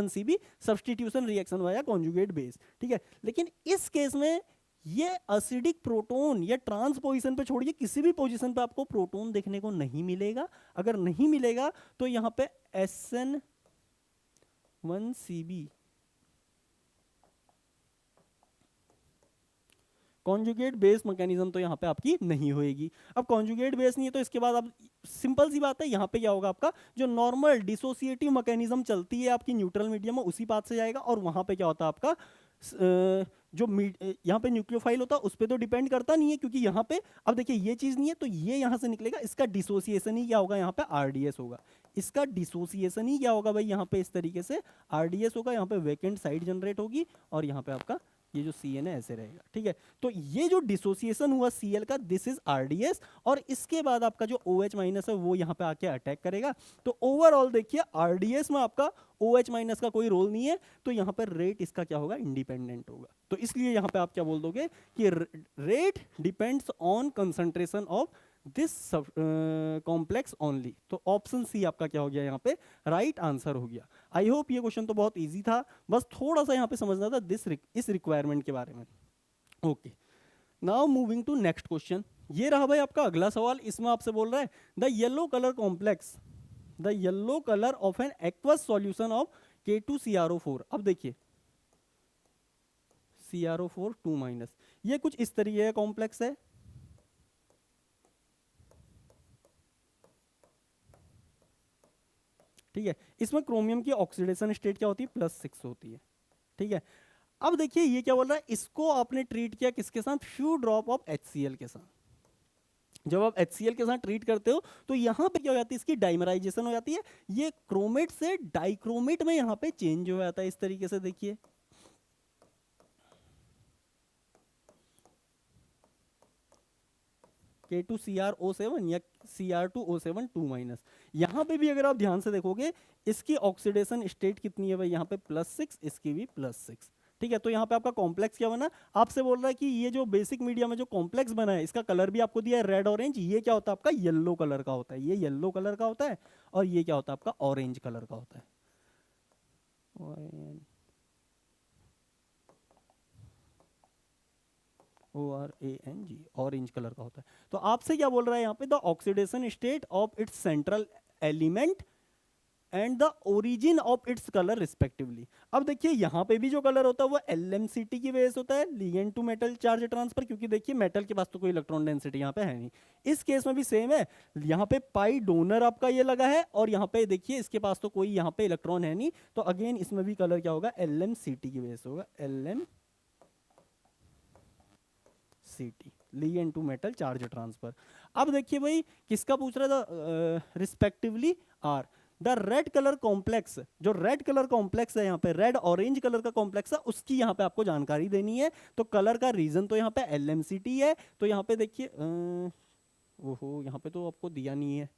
CB substitution reaction via conjugate base. ठीक है, लेकिन इस केस में ये एसिडिक प्रोटोन या ट्रांस पोजीशन पे छोड़िए, किसी भी पोजीशन पे आपको प्रोटोन देखने को नहीं मिलेगा। अगर नहीं मिलेगा तो यहाँ पे SN1 CB conjugate base mechanism तो यहाँ पे आपकी नहीं होएगी। अब कॉन्जुगेट बेस नहीं है तो इसके बाद अब सिंपल सी बात है, यहाँ पे क्या होगा, आपका जो नॉर्मल डिसोसिएटिव मैकेनिज्म चलती है आपकी न्यूट्रल मीडियम में, उसी पाथ से जाएगा। और वहाँ पे क्या होता है आपका जो यहाँ पे न्यूक्लियोफाइल होता है उस पर तो डिपेंड करता नहीं है, क्योंकि यहाँ पे अब देखिए ये चीज़ नहीं है, तो ये यहाँ से निकलेगा, इसका डिसोसिएशन ही क्या होगा, यहाँ पे RDS होगा। इसका डिसोसिएशन ही क्या होगा भाई, यहाँ पे इस तरीके से RDS होगा, यहाँ पे वैकेंट साइड जनरेट होगी, और यहाँ पे आपका ये जो Cn है ऐसे रहेगा। ठीक है, तो ये जो डिसोसिएशन हुआ Cl का, दिस इज RDS, और इसके बाद आपका जो OH माइनस है वो यहाँ पे आके अटैक करेगा। तो ओवरऑल देखिए RDS में आपका OH माइनस का कोई रोल नहीं है, तो यहाँ पर रेट इसका क्या होगा, इंडिपेंडेंट होगा। तो इसलिए यहाँ पे आप क्या बोल दोगे कि rate depends on concentration of this complex only. तो ऑप्शन सी आपका क्या हो गया, यहाँ पे राइट आंसर हो गया। आई होप ये क्वेश्चन तो बहुत इजी था, बस थोड़ा सा यहाँ पे समझना था इस रिक्वायरमेंट के बारे में। Okay, now moving to next question. ये रहा भाई आपका अगला सवाल। इसमें आपसे बोल रहा है the yellow colour complex, the yellow colour of an aqueous solution of K2CrO4। अब देखिए CrO4 2-, ये कुछ इस तरीके का कॉम्प्लेक्स है। ठीक है, इसमें क्रोमियम की ऑक्सीडेशन स्टेट क्या होती है, +6 होती है। ठीक है, अब देखिए ये क्या बोल रहा है, इसको आपने ट्रीट किया किसके साथ, फ्यू ड्रॉप ऑफ HCl के साथ। जब आप HCl के साथ ट्रीट करते हो तो यहाँ पे क्या हो जाती है, इसकी डाइमराइजेशन हो जाती है, ये क्रोमेट से डाइक्रोमेट में यहाँ पे चेंज हो जाता है इस तरीके से। देखिए K2CrO7 या Cr2O7 2-, यहाँ पे भी अगर आप ध्यान से देखोगे इसकी ऑक्सीडेशन स्टेट कितनी है भाई, यहाँ पे +6, इसकी भी +6। ठीक है, तो यहाँ पे आपका कॉम्प्लेक्स क्या बना, आपसे बोल रहा है कि ये जो बेसिक मीडिया में जो कॉम्प्लेक्स बना है, इसका कलर भी आपको दिया है रेड ऑरेंज, ये क्या होता है आपका येलो कलर का होता है, ये येलो कलर का होता है, और ये क्या होता है आपका ऑरेंज कलर का होता है। ORANG, ऑरेंज कलर का होता है। तो आपसे क्या बोल रहा है यहाँ पे, the oxidation state of its central element and the origin of its colour respectively. अब देखिए यहाँ पे भी जो कलर होता है वो LMCT की वजह से होता है, ligand to metal charge transfer, क्योंकि देखिए मेटल के पास तो कोई इलेक्ट्रॉन डेंसिटी यहाँ पे है नहीं। इस केस में भी सेम है, यहाँ पे पाई डोनर आपका ये लगा है और यहाँ पे देखिए इसके पास तो कोई यहाँ पे इलेक्ट्रॉन है नहीं, तो अगेन इसमें भी कलर क्या होगा, LMCT की वजह से होगा, LMCT, ligand to metal charge transfer. अब देखिए भाई किसका पूछ रहा था, respectively are the red colour complex, जो रेड कलर कॉम्प्लेक्स है यहाँ पे, रेड ऑरेंज कलर का कॉम्प्लेक्स है, उसकी यहाँ पे आपको जानकारी देनी है। तो कलर का रीजन तो यहाँ पे LMCT है, तो यहाँ पे देखिए ओहो यहाँ पे तो आपको दिया नहीं है,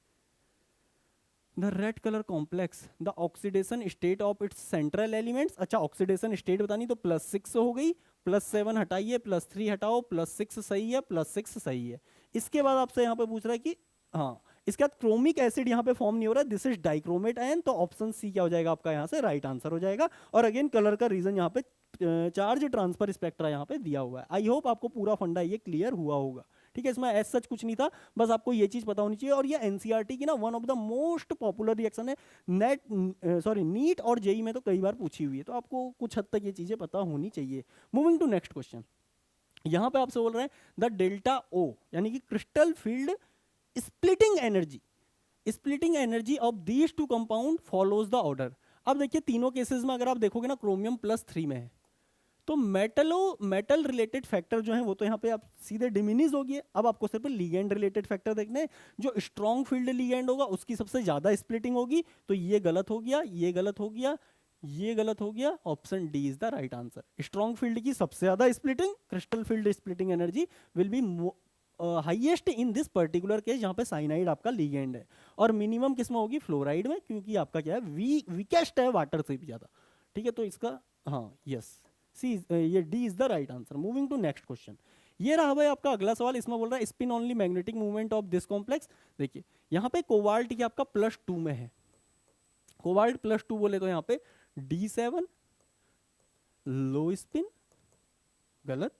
the red colour complex the oxidation state of its central elements. अच्छा ऑक्सीडेशन स्टेट बतानी तो +6 हो गई, +7 हटाइए, +3 हटाओ, +6 सही है, +6 सही है। इसके बाद आपसे यहाँ पे पूछ रहा है कि हाँ इसके बाद क्रोमिक एसिड यहाँ पे फॉर्म नहीं हो रहा है, दिस इज डाइक्रोमेट आयन, तो ऑप्शन सी क्या हो जाएगा आपका यहाँ से राइट आंसर हो जाएगा। और अगेन कलर का रीजन यहाँ पे चार्ज ट्रांसफर स्पेक्ट्रा यहाँ पे दिया हुआ है। आई होप आपको पूरा फंडा ये क्लियर हुआ होगा। ठीक है, इसमें एज सच कुछ नहीं था, बस आपको ये चीज पता होनी चाहिए। और ये एनसीईआरटी की ना one of the most popular reaction है, नीट और जेई में तो कई बार पूछी हुई है, तो आपको कुछ हद तक ये चीजें पता होनी चाहिए। मूविंग टू नेक्स्ट क्वेश्चन, यहाँ पे आपसे बोल रहे हैं द डेल्टा ओ यानी कि crystal field splitting energy of these two compound follows the order. अब देखिए तीनों केसेस में अगर आप देखोगे ना क्रोमियम +3 में है, तो मेटल रिलेटेड फैक्टर जो है वो तो यहाँ पे आप सीधे डिमिनिश होगी। अब आपको सिर्फ लीगेंड रिलेटेड फैक्टर देखने हैं, जो स्ट्रॉन्ग फील्ड लीगेंड होगा उसकी सबसे ज्यादा स्प्लिटिंग होगी, तो ये गलत हो गया, ये गलत हो गया, ये गलत हो गया, option D is the right answer. Strong field की सबसे ज्यादा splitting, crystal field splitting energy will be highest in this particular case, जहां पे साइनाइड आपका लीगेंड है, और मिनिमम किसमें होगी, फ्लोराइड में, क्योंकि आपका क्या है वीकेस्ट है वाटर से भी ज्यादा। ठीक है, तो इसका हाँ यस सी, ये D is the right answer. Moving to next question, ये रहा भाई आपका अगला सवाल। इसमें बोल रहा है spin only magnetic movement of this complex. देखिए यहाँ पे कोबाल्ट की आपका +2 में है, कोबाल्ट +2 बोले तो यहाँ पे D7 लो स्पिन, गलत,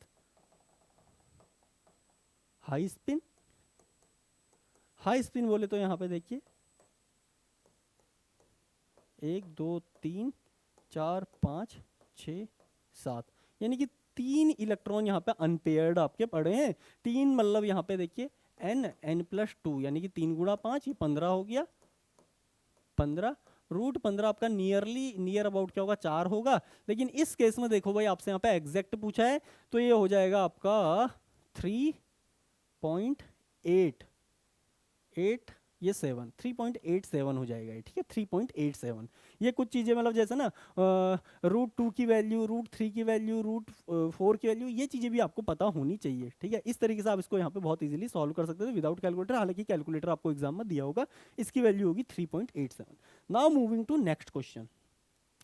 हाई स्पिन, हाई स्पिन बोले तो यहाँ पे देखिए 1 2 3 4 5 6 7, यानी कि 3 इलेक्ट्रॉन यहाँ पे अनपेयर्ड आपके पड़े हैं। 3 मतलब यहाँ पे देखिए n+2 यानी कि 3 × 5 ये 15 हो गया, 15 √15 आपका नियर अबाउट क्या होगा, 4 होगा। लेकिन इस केस में देखो भाई आपसे यहाँ पे एग्जैक्ट पूछा है, तो ये हो जाएगा आपका 3.8 ये 7 3.87 हो जाएगा, ठीक है 3.87। ये कुछ चीजें मतलब जैसे ना √2 की वैल्यू, √3 की वैल्यू, √4 की वैल्यू, ये चीजें भी आपको पता होनी चाहिए। ठीक है, इस तरीके से आप इसको यहाँ पे बहुत इजीली सॉल्व कर सकते थे विदाउट कैलकुलेटर, हालांकि कैलकुलेटर आपको एग्जाम में दिया होगा। इसकी वैल्यू होगी 3.87। Now moving to next question,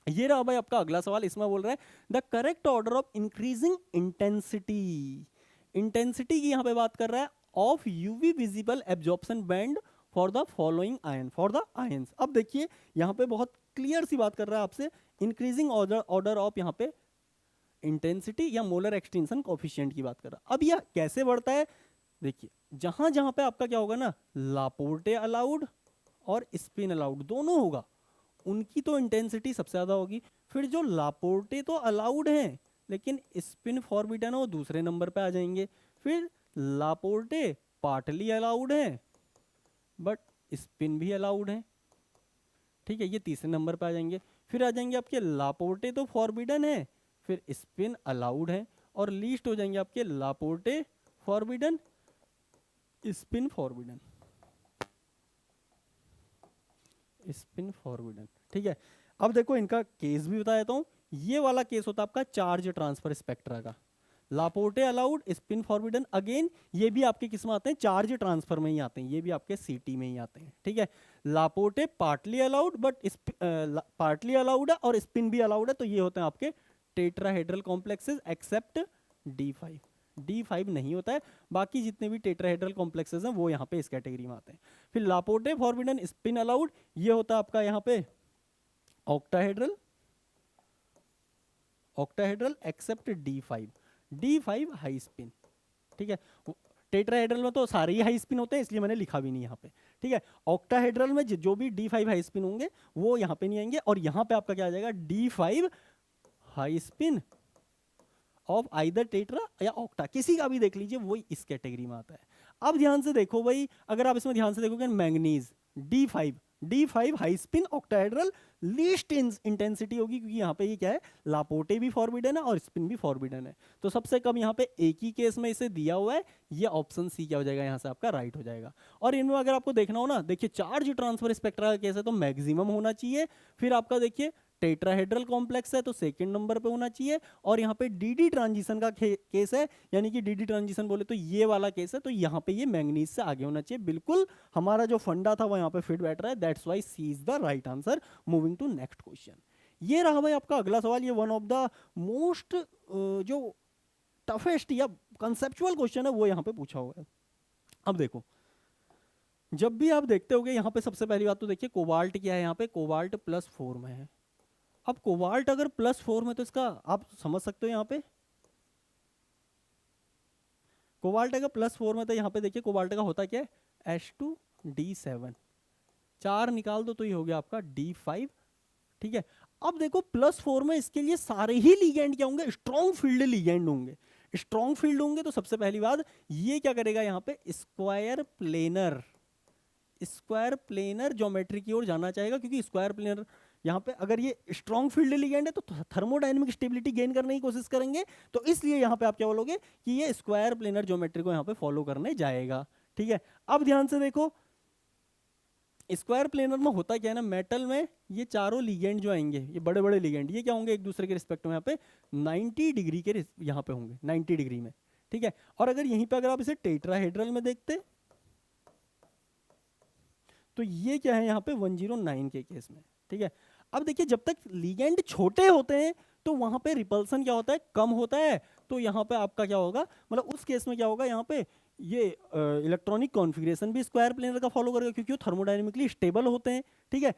ये रहा भाई आपका अगला सवाल। इसमें बोल रहा है the correct order of increasing intensity, intensity की यहाँ पे बात कर रहा है, of UV visible absorption band for the following ion, for the ions. अब देखिए यहाँ पे बहुत क्लियर सी बात कर रहा है आपसे, इंक्रीजिंग ऑर्डर ऑफ यहाँ पे इंटेंसिटी या मोलर एक्सटेंशन कोफिशिएंट की बात कर रहा है। अब यह कैसे बढ़ता है, देखिए जहां जहां पे आपका क्या होगा ना, लापोर्टे अलाउड और स्पिन अलाउड दोनों होगा, उनकी तो इंटेंसिटी सबसे ज्यादा होगी। फिर जो लापोर्टे तो अलाउड है लेकिन स्पिन फॉरबिडन है, वो दूसरे नंबर पे आ जाएंगे। फिर लापोर्टे पार्टली अलाउड है बट स्पिन भी अलाउड है, ठीक है, ये तीसरे नंबर पे आ जाएंगे। फिर आ जाएंगे आपके लापोर्टे तो फॉरबिडन है, फिर स्पिन अलाउड है, और लीस्ट हो जाएंगे आपके Laporte forbidden, spin forbidden, spin forbidden. ठीक है, अब देखो इनका केस भी बता देता हूँ। ये वाला केस होता है आपका चार्ज ट्रांसफर स्पेक्ट्रा का, Laporte allowed, spin forbidden. Again ये भी आपके किस में आते हैं, चार्ज ट्रांसफर में ही आते हैं, ये भी आपके सीटी में ही आते हैं। ठीक है, Laporte partly allowed but partly allowed है और स्पिन भी अलाउड है, तो ये होते हैं आपके tetrahedral complexes accept D5। D5 नहीं होता है, बाकी जितने भी टेट्राहेड्रल कॉम्प्लेक्सेस हैं वो यहाँ पे इस कैटेगरी में आते हैं। फिर लापोर्टे फॉरबिडन स्पिन अलाउड, ये होता है आपका यहाँ पे octahedral, octahedral except D5, D5 high spin. ठीक है, टेट्राहेड्रल में तो सारे ही हाई स्पिन होते हैं, इसलिए मैंने लिखा भी नहीं यहाँ पे, ठीक है। ऑक्टाहेड्रल में जो भी D5 हाई स्पिन होंगे वो यहाँ पे नहीं आएंगे, और यहाँ पे आपका क्या आ जाएगा, D5 high spin off either tetra या ऑक्टा, किसी का भी देख लीजिए, वो इस कैटेगरी में आता है। अब ध्यान से देखो भाई, अगर आप इसमें ध्यान से देखोगे, manganese D5 high spin octahedral least intensity होगी, क्योंकि यहाँ पे ये क्या है, लापोटे भी फॉरबिडन है और स्पिन भी फॉरबिडन है, तो सबसे कम यहाँ पे एक ही केस में इसे दिया हुआ है, ये ऑप्शन सी क्या हो जाएगा, यहाँ से आपका राइट हो जाएगा। और इनमें अगर आपको देखना हो ना, देखिए चार्ज ट्रांसफर स्पेक्ट्रा का केस है तो मैक्सिमम होना चाहिए, फिर आपका देखिए टेट्राहेड्रल कॉम्प्लेक्स है तो सेकंड नंबर पे होना चाहिए, और यहाँ पे डीडी ट्रांजिशन का केस है, यानी कि डीडी ट्रांजिशन बोले तो ये वाला केस है, तो यहाँ पे ये मैंगनीज से आगे होना चाहिए। बिल्कुल हमारा जो फंडा था वो यहाँ पे फिट बैठ रहा है, that's why C is the right answer. Moving to next question, ये रहा भाई आपका अगला सवाल, ये वन ऑफ द मोस्ट जो टफेस्ट या कंसेप्चुअल क्वेश्चन है वो यहाँ पे पूछा हुआ है। अब देखो, जब भी आप देखते होगे यहाँ पे सबसे पहली बात तो देखिए कोबाल्ट क्या है, यहाँ पे कोबाल्ट +4 में है। अब कोबाल्ट अगर +4 में, तो इसका आप समझ सकते हो, यहाँ पे कोबाल्ट अगर +4 में, तो यहाँ पे देखिए कोबाल्ट का होता क्या है, H2D7, 4 निकाल दो तो ये हो गया आपका D5, ठीक है। अब देखो +4 में इसके लिए सारे ही लिगेंड क्या होंगे, स्ट्रॉन्ग फील्ड लिगेंड होंगे। स्ट्रॉन्ग फील्ड होंगे तो सबसे पहली बात ये क्या करेगा, यहाँ पे स्क्वायर प्लेनर ज्योमेट्री की ओर जाना चाहेगा, क्योंकि स्क्वायर प्लेनर यहाँ पे अगर ये स्ट्रॉन्ग फील्ड लिगेंड है तो थर्मोडायनेमिक स्टेबिलिटी गेन करने की कोशिश करेंगे, तो इसलिए यहाँ पे आप क्या बोलोगे कि ये स्क्वायर प्लेनर ज्योमेट्री को यहाँ पे फॉलो करने जाएगा, ठीक है। अब ध्यान से देखो, स्क्वायर प्लेनर में होता क्या है ना, मेटल में ये चारों लिगेंड जो आएंगे, ये बड़े बड़े लिगेंड, ये क्या होंगे, एक दूसरे के रिस्पेक्ट में यहाँ पे 90 डिग्री के यहाँ पे होंगे, 90 डिग्री में, ठीक है। और अगर यहीं पे अगर आप इसे टेट्राहेड्रल में देखते तो ये क्या है, यहाँ पे 109 के केस में, ठीक है। अब देखिए जब तक लिगेंड छोटे होते हैं तो वहां पे रिपल्सन क्या होता है, कम होता है, तो यहाँ पे आपका क्या होगा, मतलब उस केस में क्या होगा, यहाँ पे ये इलेक्ट्रॉनिक कॉन्फ़िगरेशन भी स्क्वायर प्लेनर का फॉलो करेगा, क्योंकि वो थर्मोडायनेमिकली स्टेबल होते हैं, ठीक है।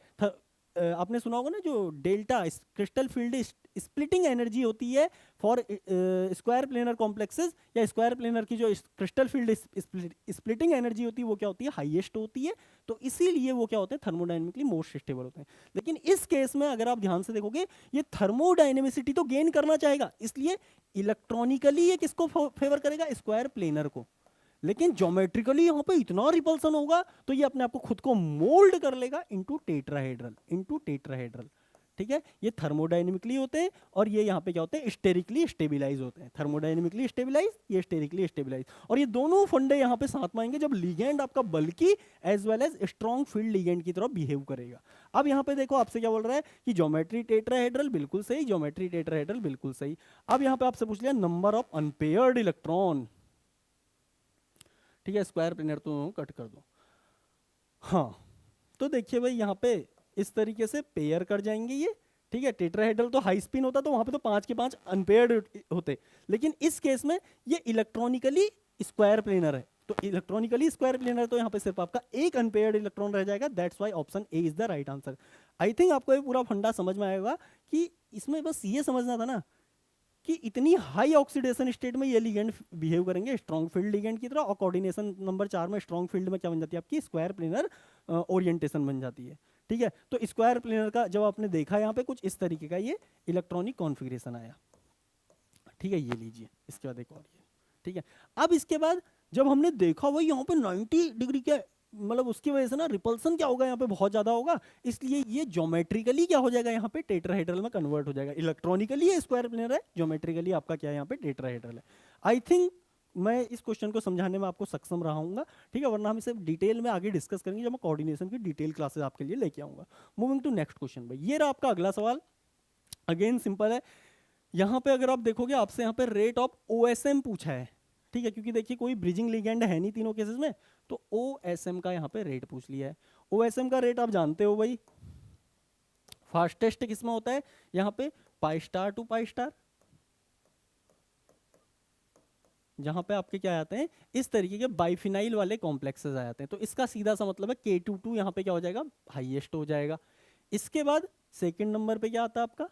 आपने सुना होगा ना जो delta crystal field splitting energy होती है फॉर स्क्वायर प्लेनर कॉम्प्लेक्सेस, या स्क्वायर प्लेनर की जो क्रिस्टल फील्ड स्प्लिटिंग एनर्जी होती है वो क्या होती है, हाईएस्ट होती है, तो इसीलिए वो क्या होते हैं, थर्मोडायनेमिकली मोस्ट स्टेबल होते हैं। लेकिन इस केस में अगर आप ध्यान से देखोगे, ये थर्मोडायनेमिसिटी तो गेन करना चाहेगा, इसलिए इलेक्ट्रॉनिकली ये किसको फेवर करेगा, स्क्वायर प्लेनर को, लेकिन ज्योमेट्रिकली यहाँ पे इतना रिपल्सन होगा तो ये अपने आप को खुद को मोल्ड कर लेगा इनटू टेट्राहेड्रल, ठीक है। ये थर्मोडायनेमिकली होते हैं और ये यहाँ पे क्या होते हैं, स्टेरिकली स्टेबिलाइज होते हैं, थर्मोडायनेमिकली स्टेबिलाइज, ये स्टेरिकली स्टेबिलाइज, और ये दोनों फंडे यहाँ पे साथ में आएंगे जब लिगेंड आपका बल्कि as well as strong field ligand की तरह बिहेव करेगा। अब यहाँ पे देखो आपसे क्या बोल रहा है कि ज्योमेट्री टेट्राहेड्रल बिल्कुल सही, ज्योमेट्री टेट्राहेड्रल बिल्कुल सही। अब यहाँ पे आपसे पूछ लिया नंबर ऑफ अनपेयर्ड इलेक्ट्रॉन, ठीक है, स्क्वायर प्लेनर तो कट कर दो, हाँ। तो देखिए भाई यहाँ पे इस तरीके से पेयर कर जाएंगे ये, ठीक है। टेट्राहेड्रल तो हाई स्पिन होता तो वहां पे तो 5 के 5 अनपेयर्ड होते, लेकिन इस केस में ये इलेक्ट्रॉनिकली स्क्वायर प्लेनर है, तो इलेक्ट्रॉनिकली स्क्वायर प्लेनर तो यहाँ पे सिर्फ आपका एक अनपेयर्ड इलेक्ट्रॉन रह जाएगा, that's why option A is the right answer. I think आपको ये पूरा फंडा समझ में आएगा कि इसमें बस ये समझना था ना कि इतनी हाई ऑक्सीडेशन स्टेट में ये लिगेंड बिहेव करेंगे स्ट्रॉन्ग फील्ड लिगेंड की तरह, और कोऑर्डिनेशन नंबर 4 में स्ट्रॉन्ग फील्ड में क्या बन जाती है आपकी, स्क्वायर प्लेनर ओरिएंटेशन बन जाती है, ठीक है। तो स्क्वायर प्लेनर का जब आपने देखा यहाँ पे कुछ इस तरीके का ये इलेक्ट्रॉनिक कॉन्फ़िगरेशन आया, ठीक है, ये लीजिए, इसके बाद एक और ये, ठीक है। अब इसके बाद जब हमने देखा वही यहाँ पे 90 डिग्री का, मतलब उसकी वजह से ना रिपल्सन क्या होगा यहाँ पे बहुत ज्यादा होगा, इसलिए ये ज्योमेट्रिकली क्या हो जाएगा यहाँ पे टेट्राहेड्रल में कन्वर्ट हो जाएगा। इलेक्ट्रॉनिकली ये स्क्वायर प्लेनर है, ज्योमेट्रिकली आपका क्या है यहाँ पे टेट्राहेड्रल है। आई थिंक मैं इस क्वेश्चन को समझाने में आपको सक्षम रहा हूँ, ठीक है, वरना हम इसे डिटेल में आगे डिस्कस करेंगे जब मैं कोऑर्डिनेशन की डिटेल क्लासेस आपके लिए लेके आऊंगा। मूविंग टू नेक्स्ट क्वेश्चन भाई, ये रहा आपका अगला सवाल, अगेन सिंपल है। यहाँ पे अगर आप देखोगे आपसे यहाँ पे रेट ऑफ OSM पूछा है, ठीक है, क्योंकि देखिए कोई ब्रिजिंग लिगेंड है नहीं तीनों केसेस में, तो OSM का यहाँ पे रेट पूछ लिया है। OSM का रेट आप जानते हो भाई, फास्टेस्ट किसमें होता है, यहाँ पे pi star to pi star, जहां पे आपके क्या आते हैं इस तरीके के बाइफिनाइल वाले कॉम्प्लेक्सेस आ जाते हैं, तो इसका सीधा सा मतलब है K22 यहाँ पे क्या हो जाएगा, हाईएस्ट हो जाएगा। इसके बाद सेकंड नंबर पे क्या आता है आपका,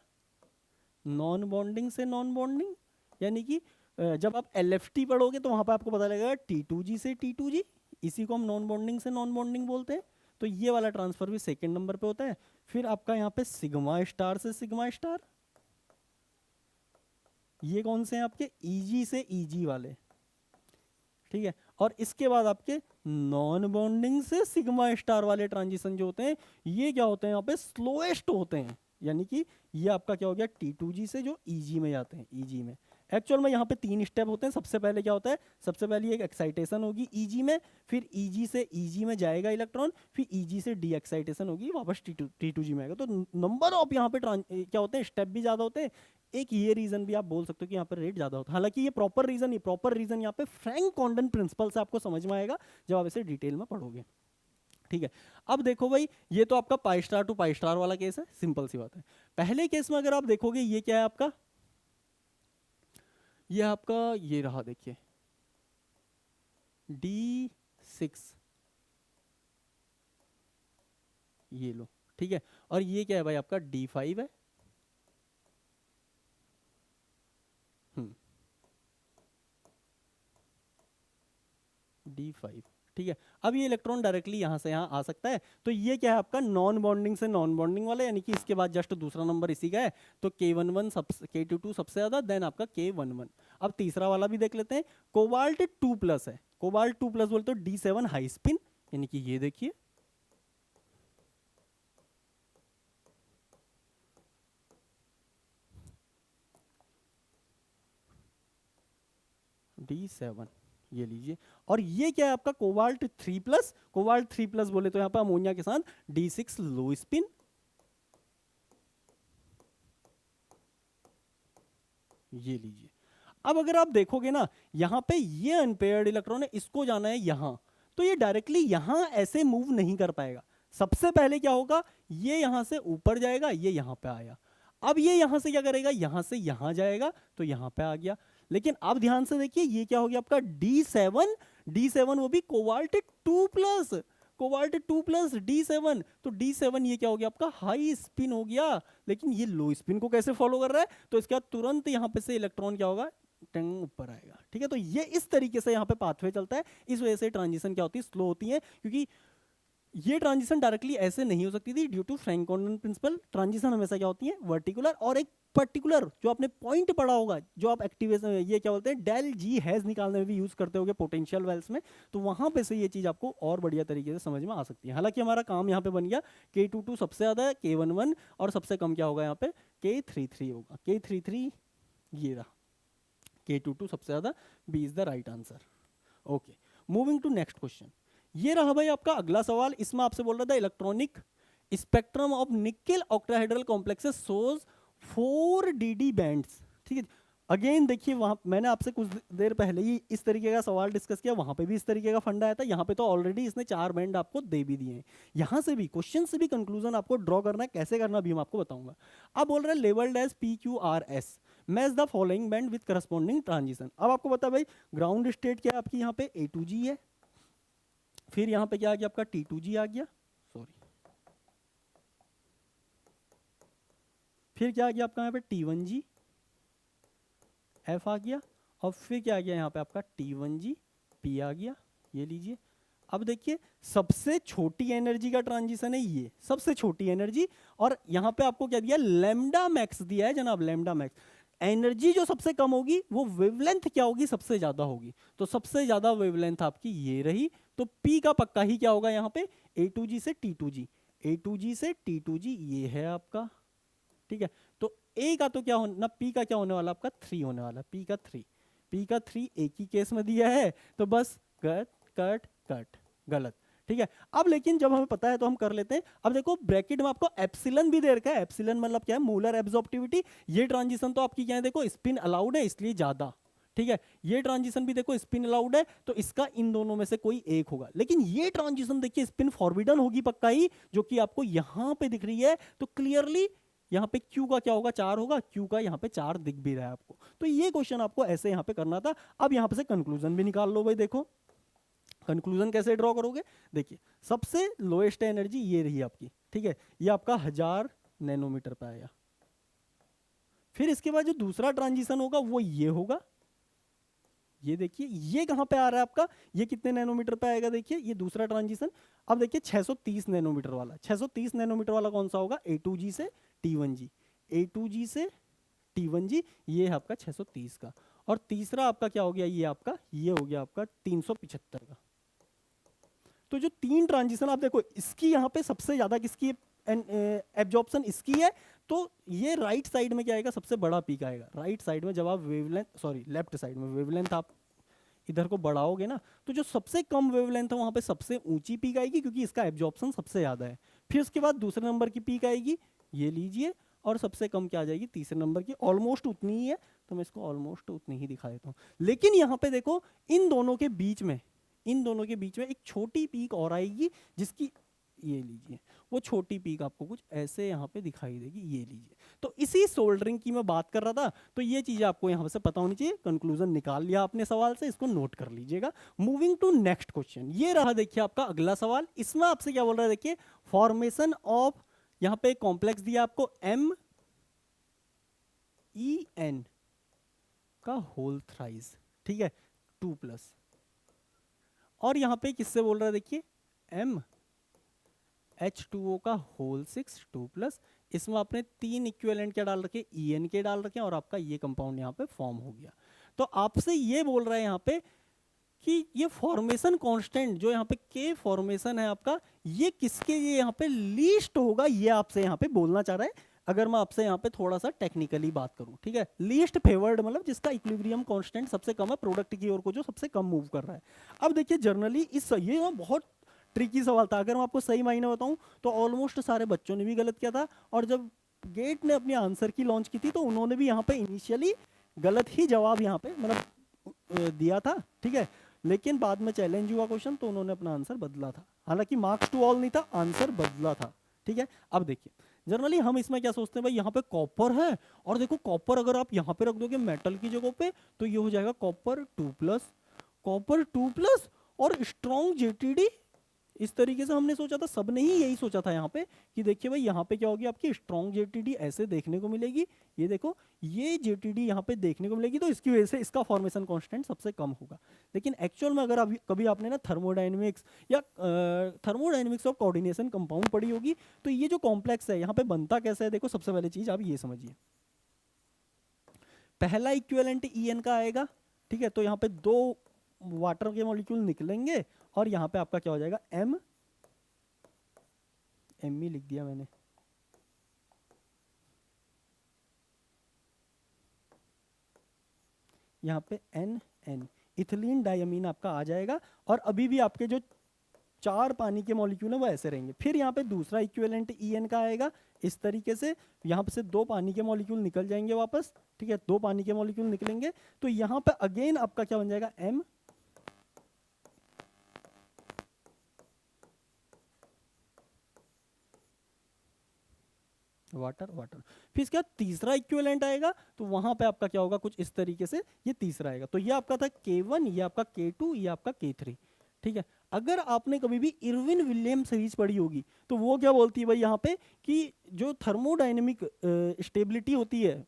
नॉन बॉन्डिंग से नॉन बॉन्डिंग, यानी कि जब आप LFT पढ़ोगे तो वहाँ पे आपको पता लगेगा T2G से T2G, इसी को हम नॉन बॉन्डिंग से नॉन बॉन्डिंग बोलते हैं। तो ये वाला ट्रांसफर भी सेकेंड नंबर पे होता है। फिर आपका यहाँ पे सिग्मा स्टार से सिग्मा स्टार, ये कौन से हैं आपके EG से EG वाले, ठीक है। और इसके बाद आपके नॉन बॉन्डिंग से सिग्मा स्टार वाले ट्रांजिशन जो होते हैं, ये क्या होते हैं यहाँ पे स्लोएस्ट होते हैं। यानी कि ये आपका क्या हो गया T2G से जो EG में जाते हैं, EG में एक्चुअल में यहाँ पे 3 स्टेप होते हैं। सबसे पहले क्या होता है, सबसे पहले एक एक्साइटेशन होगी EG में, फिर EG से EG में जाएगा इलेक्ट्रॉन, फिर EG से डी एक्साइटेशन होगी, वापस T2G में आएगा। तो नंबर ऑफ यहाँ पे क्या होते हैं, स्टेप भी ज़्यादा होते हैं। एक ये रीजन भी आप बोल सकते हो कि यहाँ पर रेट ज़्यादा होता है। हालांकि ये प्रॉपर रीजन नहीं, प्रॉपर रीजन यहाँ पे फ्रैंक कॉन्डन प्रिंसिपल से आपको समझ में आएगा जब आप इसे डिटेल में पढ़ोगे, ठीक है। अब देखो भाई, ये तो आपका pi star to pi star वाला केस है, सिंपल सी बात है। पहले केस में अगर आप देखोगे, ये क्या है आपका, ये आपका ये रहा, देखिए D6, ये लो, ठीक है। और ये क्या है भाई, आपका D5 है, D5, ठीक है। अब ये इलेक्ट्रॉन डायरेक्टली यहाँ से यहाँ आ सकता है। तो ये क्या है आपका नॉन बॉन्डिंग से नॉन बॉन्डिंग वाला, यानी कि इसके बाद जस्ट दूसरा नंबर इसी का है। तो K11 K22 सबसे ज्यादा, देन आपका K11। अब तीसरा वाला भी देख लेते हैं, कोबाल्ट 2+ है। कोबाल्ट 2+ बोलते तो D7 हाई स्पिन, यानी कि ये देखिए D7, ये लीजिए। और ये क्या है आपका कोबाल्ट 3+। कोबाल्ट 3+ बोले तो यहाँ पे अमोनिया के साथ D6 लो स्पिन, ये लीजिए। अब अगर आप देखोगे ना, यहाँ पे ये अनपेयर्ड इलेक्ट्रॉन है, इसको जाना है यहाँ, तो ये डायरेक्टली यहाँ ऐसे मूव नहीं कर पाएगा। सबसे पहले क्या होगा, ये यहाँ से ऊपर जाएगा, ये यहाँ पे आया। अब ये यहाँ से क्या करेगा, यहाँ से यहाँ जाएगा, तो यहाँ पे आ गया। लेकिन अब ध्यान से देखिए, ये क्या हो गया आपका D7, D7 वो भी कोबाल्ट 2+, कोबाल्ट 2+ D7। तो D7 ये क्या हो गया आपका हाई स्पिन हो गया, लेकिन ये लो स्पिन को कैसे फॉलो कर रहा है, तो इसके बाद तुरंत यहाँ पे से इलेक्ट्रॉन क्या होगा, टंग ऊपर आएगा, ठीक है। तो ये इस तरीके से यहाँ पे पाथवे चलता है। इस वजह से ट्रांजिशन क्या होती है, स्लो होती है, क्योंकि ये ट्रांजिशन डायरेक्टली ऐसे नहीं हो सकती थी due to Franck Condon principle. Transition हमेशा क्या होती है, वर्टिकुलर, और एक पर्टिकुलर जो आपने पॉइंट पढ़ा होगा, जो आप एक्टिवेशन ये क्या बोलते हैं डेल जी हैज निकालने में भी यूज करते होगे पोटेंशियल वेल्स में, तो वहां पे से ये चीज आपको और बढ़िया तरीके से समझ में आ सकती है। हालांकि हमारा काम यहाँ पे बन गया, K22 सबसे ज्यादा है, K11, और सबसे कम क्या होगा यहाँ पे K33 होगा। K33 ये रहा, K22 सबसे ज्यादा, B is the right answer. Okay, moving to next question. ये रहा भाई आपका अगला सवाल। इसमें आपसे बोल रहा था electronic spectrum of nickel octahedral complexes shows 4 DD bands, ठीक है। अगेन देखिए, वहां मैंने आपसे कुछ देर पहले ही इस तरीके का सवाल डिस्कस किया, वहां पे भी इस तरीके का फंडा आया था। यहाँ पे तो ऑलरेडी इसने 4 बैंड आपको दे भी दिए हैं। यहाँ से भी क्वेश्चन से भी कंक्लूजन आपको ड्रॉ करना है, कैसे करना भी हम आपको बताऊंगा। अब बोल रहे हैं levelled as PQRS match the following band with corresponding transition. अब आपको पता भाई ग्राउंड स्टेट क्या है आपकी, यहाँ पे A2G है, फिर यहाँ पे क्या आ गया आपका T2G आ गया, सॉरी, फिर क्या आ गया आपका यहाँ पे T1G F आ गया, और फिर क्या आ गया यहाँ पे आपका T1G P आ गया, ये लीजिए। अब देखिए सबसे छोटी एनर्जी का ट्रांजिशन है ये, सबसे छोटी एनर्जी, और यहाँ पे आपको क्या दिया, लैम्डा मैक्स दिया है जनाब, लैम्डा मैक्स। एनर्जी जो सबसे कम होगी वो वेवलेंथ क्या होगी, सबसे ज्यादा होगी। तो सबसे ज्यादा वेवलेंथ आपकी ये रही, तो P का पक्का ही क्या होगा यहाँ पे A2G से T2G, A2G से T2G ये है आपका, ठीक है। तो A का तो क्या होना, P का क्या होने वाला आपका 3 होने वाला, P का 3, P का 3 एक ही केस में दिया है, तो बस कट कट कट, गलत, ठीक है। अब लेकिन जब हमें पता है तो हम कर लेते हैं। अब देखो ब्रैकेट में आपको एप्सिलन भी दे रखा है, एप्सिलन मतलब क्या है, मोलर एब्जॉर्प्टिविटी। ये ट्रांजिशन तो आपकी क्या है, देखो स्पिन अलाउड है इसलिए ज्यादा, ठीक है। ये ट्रांजिशन भी देखो स्पिन अलाउड है, तो इसका इन दोनों में से कोई एक होगा। लेकिन ये ट्रांजिशन देखिए स्पिन फॉरबिडन होगी पक्का ही, जो कि आपको यहां पे दिख रही है। तो क्लियरली यहाँ पे Q का क्या होगा, 4 होगा, Q का यहाँ पे 4 दिख भी रहा है आपको। तो ये क्वेश्चन आपको ऐसे यहाँ पे करना था। अब यहाँ पे से कंक्लूजन भी निकाल लो भाई। देखो कंक्लूजन कैसे ड्रॉ करोगे, देखिए सबसे लोएस्ट एनर्जी ये रही आपकी, ठीक है, ये आपका 1000 नैनोमीटर पे आया। फिर इसके बाद जो दूसरा ट्रांजिशन होगा वो ये होगा, ये देखिए ये कहाँ पे आ रहा है आपका, ये कितने नैनोमीटर पे आएगा, देखिए ये दूसरा ट्रांजिशन। अब देखिए 630 नैनोमीटर वाला, 630 नैनोमीटर वाला कौन सा होगा, A2G से T1G, A2G से T1G, ये है आपका 630 का। और तीसरा आपका क्या हो गया, ये आपका ये हो गया आपका 375 का। तो जो तीन ट्रांजिशन आप देखो, इसकी यहाँ पे सबसे ज्यादा किसकी एब्जॉर्प्शन इसकी है, तो ये राइट साइड में क्या आएगा, सबसे बड़ा पीक आएगा राइट साइड में। जब आप वेवलेंथ सॉरी लेफ्ट साइड में वेवलेंथ आप इधर को बढ़ाओगे ना, तो जो सबसे कम वेवलेंथ है वहां पे सबसे ऊंची पीक आएगी, क्योंकि इसका एब्जॉर्प्शन सबसे ज्यादा है। फिर उसके बाद दूसरे नंबर की पीक आएगी, ये लीजिए, और सबसे कम क्या आ जाएगी, तीसरे नंबर की, ऑलमोस्ट उतनी ही है, तो मैं इसको ऑलमोस्ट उतनी ही दिखा देता हूँ। लेकिन यहाँ पे देखो इन दोनों के बीच में, इन दोनों के बीच में एक छोटी पीक और आएगी, जिसकी ये लीजिए, वो छोटी पीक आपको कुछ ऐसे यहाँ पे दिखाई देगी, ये लीजिए। तो इसी सोल्डरिंग की मैं बात कर रहा था, तो ये चीजें आपको यहाँ से पता होनी चाहिए। कंक्लूजन निकाल लिया आपने सवाल से, इसको नोट कर लीजिएगा। मूविंग टू नेक्स्ट क्वेश्चन, ये रहा देखिए आपका अगला सवाल। इसमें आपसे क्या बोल रहा है, देखिए फॉर्मेशन ऑफ, यहाँ पे कॉम्प्लेक्स दिया आपको MEN का होल थ्राइस, ठीक है, 2+, और यहाँ पे किससे बोल रहा है, देखिए MH2O का होल 6 2+। इसमें आपने तीन इक्विवेलेंट क्या डाल रखे, EN के डाल रखे हैं, और आपका ये कंपाउंड यहाँ पे फॉर्म हो गया। तो आपसे ये बोल रहा है यहाँ पे कि ये फॉर्मेशन कांस्टेंट जो यहाँ पे K फॉर्मेशन है आपका, ये किसके लिए यहाँ पे लीस्ट होगा, ये आपसे यहाँ पे बोलना चाह रहा है। अगर मैं आपसे यहाँ पे थोड़ा सा टेक्निकली बात करूँ, ठीक है, लीस्ट फेवर्ड मतलब जिसका इक्विलिब्रियम कांस्टेंट सबसे कम है, प्रोडक्ट की ओर को जो सबसे कम मूव कर रहा है। अब देखिए जनरली इस ये ना बहुत ट्रिकी सवाल था। अगर मैं आपको सही मायने बताऊं तो ऑलमोस्ट सारे बच्चों ने भी गलत किया था, और जब गेट ने अपनी आंसर की लॉन्च की थी तो उन्होंने भी यहाँ पे इनिशियली गलत ही जवाब यहाँ पे मतलब दिया था, ठीक है। लेकिन बाद में चैलेंज हुआ क्वेश्चन, तो उन्होंने अपना आंसर बदला था। हालांकि मार्क्स टू ऑल नहीं था, आंसर बदला था, ठीक है। अब देखिए जनरली हम इसमें क्या सोचते हैं, भाई यहाँ पे कॉपर है, और देखो कॉपर अगर आप यहाँ पे रख दोगे मेटल की जगह पे, तो ये हो जाएगा कॉपर 2+, कॉपर 2+, और स्ट्रॉन्ग JTD। इस तरीके से हमने सोचा था, सबने ही यही सोचा था यहाँ पे कि देखिए भाई यहाँ पे क्या होगी, आपकी स्ट्रॉन्ग JTD ऐसे देखने को मिलेगी, ये देखो ये JTD यहाँ पे देखने को मिलेगी, तो इसकी वजह से इसका फॉर्मेशन कांस्टेंट सबसे कम होगा। लेकिन एक्चुअल में अगर कभी आपने ना थर्मोडायनेमिक्स या थर्मोडायनेमिक्स ऑफ कोऑर्डिनेशन कंपाउंड पढ़ी होगी, तो ये जो कॉम्प्लेक्स है यहाँ पे बनता कैसे है, देखो सबसे पहले चीज आप ये समझिए, पहला इक्विवेलेंट EN का आएगा, ठीक है, तो यहाँ पे दो वाटर के मॉलिक्यूल निकलेंगे, और यहाँ पे आपका क्या हो जाएगा, ME लिख दिया मैंने, यहाँ पे NN, इथिलीन डायमीन आपका आ जाएगा। और अभी भी आपके जो चार पानी के मॉलिक्यूल है वो ऐसे रहेंगे। फिर यहाँ पे दूसरा इक्विवेलेंट EN का आएगा इस तरीके से, यहाँ पे से दो पानी के मॉलिक्यूल निकल जाएंगे वापस, ठीक है, दो पानी के मॉलिक्यूल निकलेंगे, तो यहाँ पे अगेन आपका क्या बन जाएगा, M वाटर वाटर। फिर इसके बाद तीसरा इक्विवेलेंट आएगा, तो वहां पे आपका क्या होगा, कुछ इस तरीके से ये तीसरा आएगा। तो ये आपका था K1, ये आपका K2, ये आपका K3, ठीक है। अगर आपने कभी भी इरविन विलियम सीरीज पढ़ी होगी, तो वो क्या बोलती है भाई यहाँ पे कि जो थर्मोडायनेमिक स्टेबिलिटी होती है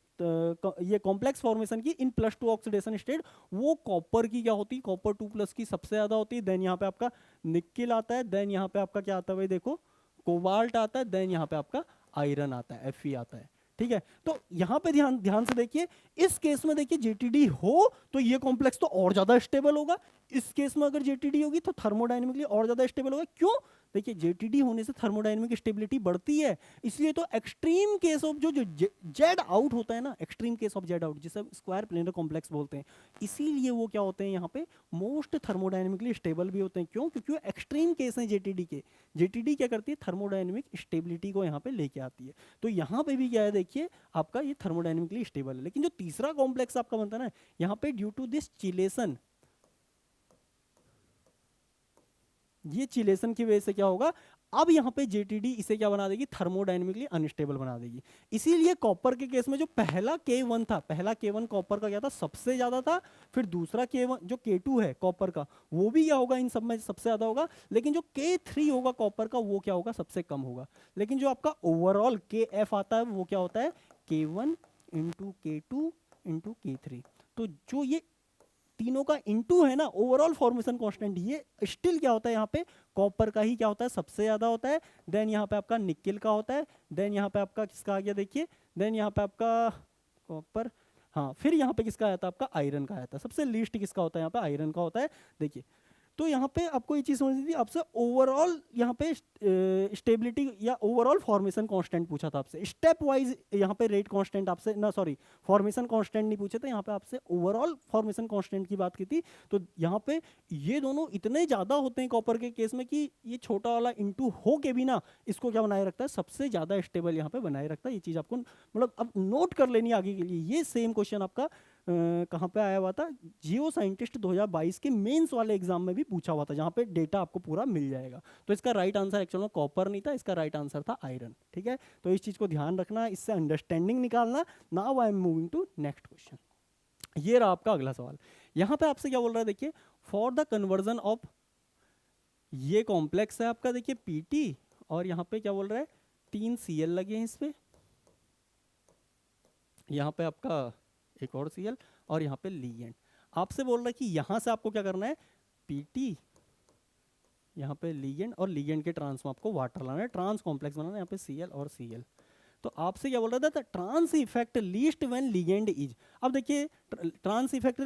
ये कॉम्प्लेक्स फॉर्मेशन की इन +2 ऑक्सीडेशन स्टेट, वो कॉपर की क्या होती है, कॉपर 2+ की सबसे ज्यादा होती है। देन यहाँ पे आपका निकेल आता है, देन यहाँ पे आपका क्या आता है भाई, देखो कोबाल्ट आता है, देन यहाँ पे आपका आयरन आता है, Fe आता है, ठीक है। तो यहाँ पे ध्यान ध्यान से देखिए, इस केस में देखिए JTD हो तो ये कॉम्प्लेक्स तो और ज्यादा स्टेबल होगा। इस केस में अगर JTD होगी तो थर्मोडायनेमिकली और ज्यादा स्टेबल होगा। क्यों, देखिए JTD होने से थर्मोडायनेमिक स्टेबिलिटी बढ़ती है, इसलिए तो एक्सट्रीम केस ऑफ जो जेड आउट होता है ना, extreme case of Z out जिसे स्क्वायर प्लेनर कॉम्प्लेक्स बोलते हैं, इसीलिए वो क्या होते हैं यहाँ पे मोस्ट थर्मोडायनेमिकली स्टेबल भी होते हैं। क्यों, क्योंकि वो एक्सट्रीम केस हैं JTD के। JTD क्या करती है, थर्मोडायनेमिक स्टेबिलिटी को यहाँ पे लेके आती है। तो यहाँ पे भी क्या है, देखिए आपका ये थर्मोडायनेमिकली स्टेबल है। लेकिन जो तीसरा कॉम्प्लेक्स आपका बनता है ना, यहाँ पे ड्यू टू दिस चिलेशन, ये चिलेशन की वजह से क्या होगा, अब यहाँ पे JTD इसे क्या बना देगी, थर्मोडायनेमिकली अनस्टेबल बना देगी। इसीलिए कॉपर के केस में जो पहला K1 था, पहला K1 कॉपर का क्या था, सबसे ज्यादा था। फिर दूसरा K1 जो K2 है कॉपर का, वो भी क्या होगा, इन सब में सबसे ज्यादा होगा। लेकिन जो K3 होगा कॉपर का, वो क्या होगा, सबसे कम होगा। लेकिन जो आपका ओवरऑल KF आता है, वो क्या होता है, K1 × K2 × K3। तो जो ये तीनों का इनटू है ना ओवरऑल फॉर्मेशन कांस्टेंट, ये स्टिल क्या होता है यहाँ पे कॉपर का ही क्या होता है सबसे ज्यादा होता है, देन यहाँ पे आपका निकेल का होता है, देन यहाँ पे आपका किसका आ गया देखिए, देन यहाँ पे आपका कॉपर, हाँ फिर यहाँ पे किसका आया था आपका आयरन का आया था, सबसे लीस्ट किसका होता है यहाँ पे आयरन का होता है। देखिए तो यहाँ पे आपको ये चीज़ समझनी थी, आपसे ओवरऑल यहाँ पे स्टेबिलिटी या ओवरऑल फॉर्मेशन कांस्टेंट पूछा था आपसे, स्टेप वाइज यहाँ पे रेट कांस्टेंट आपसे ना सॉरी फॉर्मेशन कांस्टेंट नहीं पूछे थे, यहाँ पे आपसे ओवरऑल फॉर्मेशन कांस्टेंट की बात की थी। तो यहाँ पे ये दोनों इतने ज़्यादा होते हैं कॉपर के केस में कि ये छोटा वाला इंटू हो के भी ना इसको क्या बनाए रखता है, सबसे ज़्यादा स्टेबल यहाँ पे बनाए रखता है। ये चीज़ आपको मतलब अब नोट कर लेनी आगे के लिए। ये सेम क्वेश्चन आपका कहाँ पे आया हुआ था, जियो साइंटिस्ट 2022 के मेंस वाले एग्जाम में भी पूछा हुआ था, जहाँ पे डेटा आपको पूरा मिल जाएगा। तो इसका राइट आंसर एक्चुअल में कॉपर नहीं था, इसका राइट आंसर था आयरन। ठीक है, तो इस चीज़ को ध्यान रखना, इससे अंडरस्टैंडिंग निकालना। Now I am moving to next question. ये रहा आपका अगला सवाल। यहाँ पे आपसे क्या बोल रहा है देखिए, फॉर द कन्वर्जन ऑफ, ये कॉम्प्लेक्स है आपका देखिए पीटी, और यहाँ पे क्या बोल रहा है 3 Cl लगे हैं इस पे, यहाँ पे आपका एक और Cl और यहाँ पे लिगेंड। आपसे बोल रहा है कि यहाँ से आपको क्या करना है पीटी, यहाँ पे लिगेंड और लिगेंड के ट्रांस में आपको वाटर लाना है, ट्रांस कॉम्प्लेक्स बनाना है, यहाँ पे Cl और Cl। तो आपसे क्या बोल रहा था trans effect least when ligand is. अब देखिए ट्रांस इफेक्ट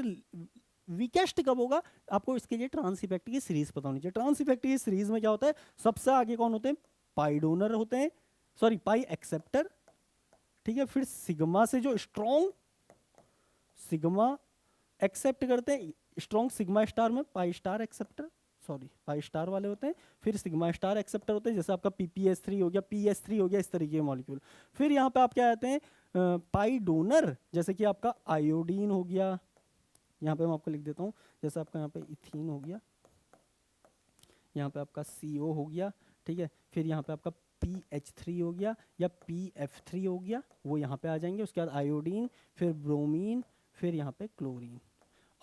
वीकेस्ट कब होगा, आपको इसके लिए ट्रांस इफेक्ट की सीरीज पता होनी चाहिए। ट्रांस इफेक्ट की सीरीज में क्या होता है, सबसे आगे कौन होते हैं पाई डोनर होते हैं, सॉरी पाई एक्सेप्टर, ठीक है, फिर सिग्मा से जो स्ट्रॉन्ग सिग्मा एक्सेप्ट करते हैं, स्ट्रॉन्ग सिग्मा स्टार में pi star acceptor, sorry pi star वाले होते हैं, फिर सिग्मा स्टार एक्सेप्टर होते हैं, जैसे आपका पीपीएस3 हो गया, पीएस3 हो गया, इस तरीके के मॉलिक्यूल। फिर यहाँ पे आप क्या आते हैं पाई डोनर, जैसे कि आपका आयोडीन हो गया, यहाँ पे मैं आपको लिख देता हूँ, जैसे आपका यहाँ पे इथीन हो गया, यहाँ पे आपका CO हो गया, ठीक है, फिर यहाँ पे आपका PH3 हो गया या PF3 हो गया, वो यहाँ पे आ जाएंगे। उसके बाद आयोडीन, फिर ब्रोमीन, फिर यहाँ पे क्लोरीन,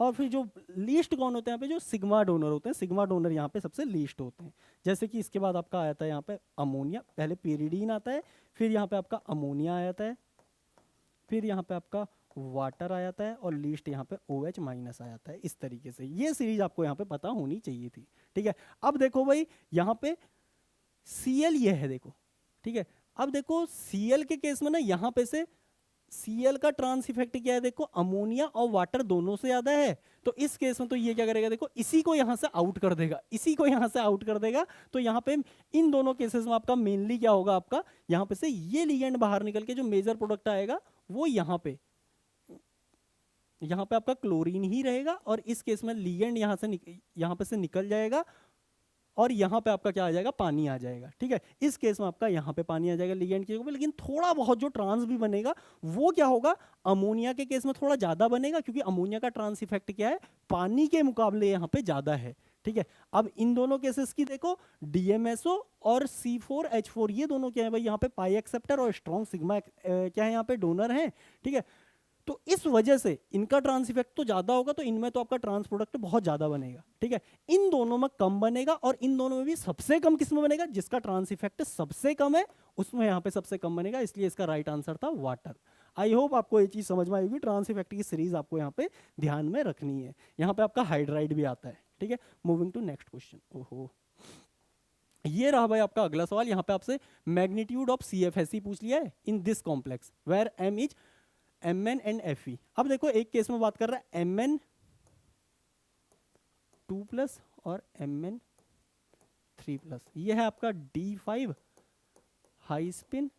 और फिर जो लीस्ट कौन होते हैं यहाँ पे जो सिग्मा डोनर होते हैं, सिग्मा डोनर यहाँ पे सबसे लीस्ट होते हैं। जैसे कि इसके बाद आपका आता है यहाँ पे अमोनिया, पहले पेरिडीन आता है, फिर यहाँ पे आपका अमोनिया आ जाता है, फिर यहाँ पे आपका वाटर आ जाता है, और लीस्ट यहाँ पे OH माइनस आ जाता है। इस तरीके से ये सीरीज आपको यहाँ पे पता होनी चाहिए थी। ठीक है, अब देखो भाई यहाँ पे Cl ये है देखो, ठीक है, अब देखो Cl के केस में ना यहाँ पे से Cl का ट्रांस इफेक्ट क्या है देखो, अमोनिया और वाटर दोनों से ज्यादा है। तो इस केस में तो ये क्या करेगा देखो, इसी को यहां से आउट कर देगा, इसी को यहां से आउट कर देगा। तो यहाँ पे इन दोनों केसेस में आपका मेनली क्या होगा, आपका यहाँ पे से ये लिगेंड बाहर निकल के जो मेजर प्रोडक्ट आएगा वो यहाँ पे आपका क्लोरीन ही रहेगा, और इस केस में लिगेंड यहाँ पे से निकल जाएगा, और यहाँ पे आपका क्या आ जाएगा पानी आ जाएगा। ठीक है, इस केस में आपका यहाँ पे पानी आ जाएगा लिगेंड के ऊपर, लेकिन थोड़ा बहुत जो ट्रांस भी बनेगा वो क्या होगा, अमोनिया के केस में थोड़ा ज्यादा बनेगा, क्योंकि अमोनिया का ट्रांस इफेक्ट क्या है पानी के मुकाबले यहाँ पे ज्यादा है। ठीक है, अब इन दोनों केसेस की देखो, DMSO और C4H4 ये दोनों क्या है भाई, यहाँ पे पाई एक्सेप्टर और स्ट्रॉन्ग सिग्मा क्या है यहाँ पे डोनर है। ठीक है, तो इस वजह से इनका ट्रांस इफेक्ट तो ज्यादा होगा, तो इनमें तो आपका ट्रांस प्रोडक्ट बहुत ज्यादा बनेगा। ठीक है, इन दोनों में कम बनेगा, और इन दोनों में भी सबसे कम किसमें बनेगा, जिसका ट्रांस इफेक्ट सबसे कम है उसमें यहाँ पे सबसे कम बनेगा, इसलिए इसका राइट आंसर था वाटर। आई होप आपको ये चीज समझ में आएगी, ट्रांस इफेक्ट की सीरीज आपको यहाँ पे ध्यान में रखनी है। यहाँ पे आपका हाइड्राइड भी आता है। ठीक है, मूविंग टू नेक्स्ट क्वेश्चन। ओहो, ये रहा भाई आपका अगला सवाल। यहाँ पे आपसे मैग्नीट्यूड ऑफ CFSE पूछ लिया है in this complex where M is Mn and Fe। अब देखो एक केस में बात कर रहा है Mn2+ और Mn3+, ये है आपका D5 हाई स्पिन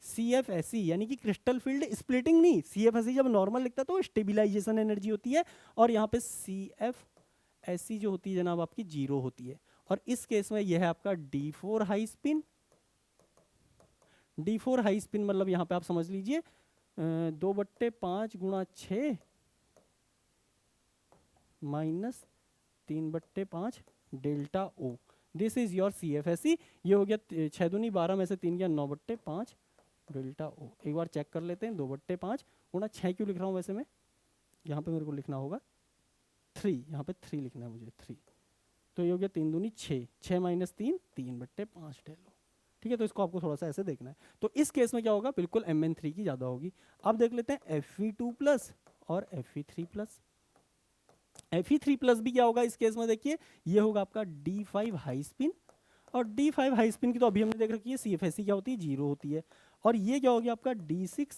CFSE, यानी कि क्रिस्टल फील्ड स्प्लिटिंग नहीं, CFSE जब नॉर्मल लिखता है तो स्टेबिलाईजेशन एनर्जी होती है, और यहाँ पे CFSE जो होती है जनाब आपकी 0 होती है। और इस केस में यह है आपका D4 high spin. D4 high spin मतलब यहाँ पे आप समझ लीजिए 2/5 × 6 minus 3/5 delta O, this is your CFSE। ये हो गया 6 दूनी 12 में से 3 गया 9/5 डेल्टा O। एक बार चेक कर लेते हैं, 2/5 × 6 क्यों लिख रहा हूँ वैसे मैं, यहाँ पे मेरे को लिखना होगा 3, यहाँ पे 3 लिखना है मुझे 3, तो ये हो गया 3 दूनी 6, 6 - 3 3/5 डेल्टा। ठीक है, तो इसको आपको थोड़ा सा ऐसे देखना है। तो इस केस में क्या होगा, बिल्कुल Mn3 की ज्यादा होगी। अब देख लेते हैं Fe2+ और Fe3+। Fe3+ भी क्या होगा इस केस में, देखिए ये होगा आपका D5 हाई स्पिन, और D5 हाई स्पिन की तो अभी हमने देख रखी है CFSE क्या होती है, 0 होती है। और ये क्या हो गया आपका D6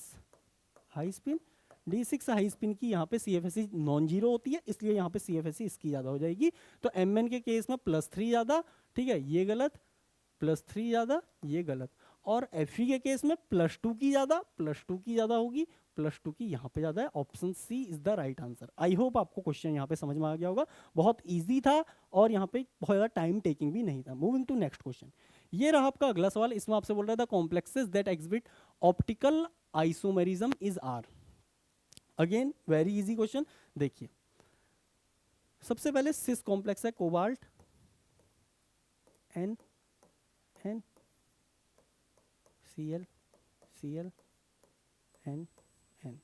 high spin, D6 high spin की यहाँ पे CFSE नॉन जीरो होती है, इसलिए यहाँ पे CFSE इसकी ज़्यादा हो जाएगी। तो MN के केस में +3 ज़्यादा, ठीक है ये गलत, +3 ज़्यादा ये गलत। और Fe के केस में +2 की ज़्यादा, +2 की ज़्यादा होगी, +2 की यहाँ पे ज़्यादा है। Option C is the right answer. I hope आपको क्वेश्चन यहाँ पे समझ में आ गया होगा, बहुत ईजी था और यहाँ पे बहुत ज़्यादा टाइम टेकिंग भी नहीं था। मूविंग टू नेक्स्ट क्वेश्चन, ये रहा आपका अगला सवाल। इसमें आपसे बोल रहा था complexes that exhibit optical isomerism is are. Again very easy question, देखिए सबसे पहले सिस कॉम्प्लेक्स है cobalt N N Cl Cl N N,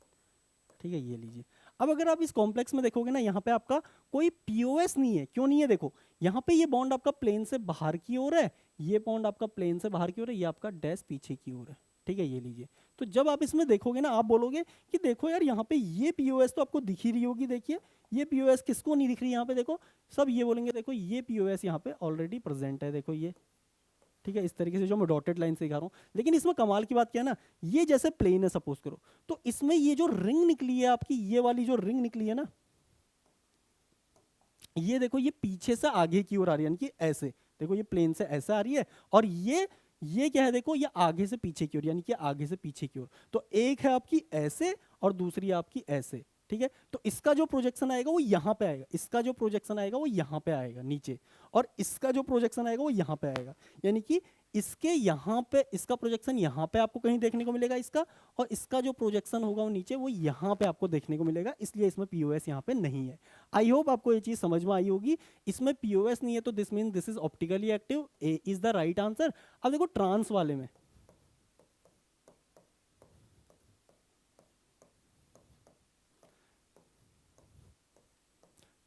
ठीक है ये लीजिए। अब अगर आप इस कॉम्प्लेक्स में देखोगे ना, यहाँ पे आपका कोई पीओएस नहीं है। क्यों नहीं है, देखो यहाँ पे ये बॉन्ड आपका प्लेन से बाहर की ओर है, ये बॉन्ड आपका प्लेन से बाहर की ओर है, ये आपका डैश पीछे की ओर है, ठीक है ये लीजिए। तो जब आप इसमें देखोगे ना, आप बोलोगे कि देखो यार यहाँ पे ये पीओएस तो आपको दिख ही रही होगी, देखिए ये पीओएस किसको नहीं दिख रही यहाँ पे, देखो सब ये बोलेंगे देखो ये पीओएस यहाँ पे ऑलरेडी प्रेजेंट है, देखो ये, ठीक है इस तरीके से जो मैं डॉटेड लाइन से दिखा रहा हूँ। लेकिन इसमें कमाल की बात क्या है ना, ये जैसे प्लेन है सपोज करो, तो इसमें ये जो रिंग निकली है आपकी, ये वाली जो रिंग निकली है ना, ये देखो ये पीछे से आगे की ओर आ रही है, यानी कि ऐसे देखो ये प्लेन से ऐसे आ रही है, और ये क्या है देखो ये आगे से पीछे की ओर, यानी कि आगे से पीछे की ओर। तो एक है आपकी ऐसे और दूसरी है आपकी ऐसे, ठीक है। तो इसका जो प्रोजेक्शन आएगा वो यहाँ पे आएगा, इसका जो प्रोजेक्शन आएगा वो यहाँ पे आएगा नीचे, और इसका जो प्रोजेक्शन आएगा वो यहाँ पे आएगा। यानी कि इसके यहाँ पे इसका प्रोजेक्शन यहाँ पे आपको कहीं देखने को मिलेगा इसका, और इसका जो प्रोजेक्शन होगा वो नीचे वो यहाँ पे आपको देखने को मिलेगा, इसलिए इसमें पीओएस यहाँ पे नहीं है। आई होप आपको ये चीज समझ में आई होगी। इसमें पीओएस नहीं है तो this mean this is optically active, A is the right answer. अब देखो ट्रांस वाले में,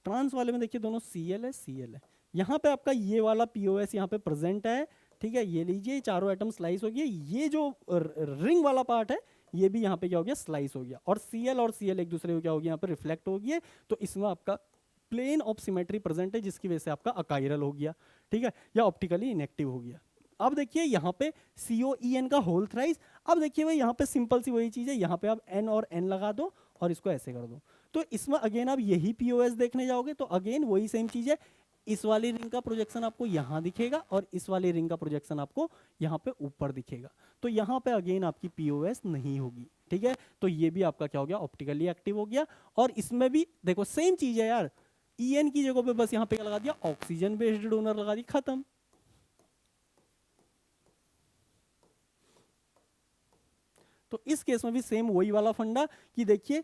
ट्रांस वाले में देखिए दोनों Cl है Cl है, यहाँ पे आपका ये वाला पीओएस यहाँ पे प्रेजेंट है, ठीक है ये लीजिए चारों एटम स्लाइस हो गए, ये जो रिंग वाला पार्ट है ये भी यहाँ पे क्या हो गया स्लाइस हो गया, और Cl एक दूसरे को क्या हो गया यहाँ पे रिफ्लेक्ट हो गया। तो इसमें आपका प्लेन ऑफ सिमेट्री प्रेजेंट है, जिसकी वजह से आपका अकाइरल हो गया, ठीक है, या ऑप्टिकली इनएक्टिव हो गया। अब देखिए यहाँ पे COEN का होल थ्राइस। अब देखिए भाई यहाँ पे सिंपल सी वही चीज़ है, यहाँ पे आप N और N लगा दो और इसको ऐसे कर दो, तो इसमें अगेन आप यही पीओएस देखने जाओगे तो अगेन वही सेम चीज़ है। इस वाली रिंग का प्रोजेक्शन आपको यहाँ दिखेगा और इस वाली रिंग का प्रोजेक्शन आपको यहाँ पे ऊपर दिखेगा, तो यहाँ पे अगेन आपकी पीओएस नहीं होगी, ठीक है। तो ये भी आपका क्या हो गया ऑप्टिकली एक्टिव हो गया। और इसमें भी देखो सेम चीज़ है यार, EN की जगह पे बस यहाँ पे क्या लगा दिया, ऑक्सीजन बेस्ड डोनर लगा दी, खत्म। तो इस केस में भी सेम वही वाला फंडा कि देखिए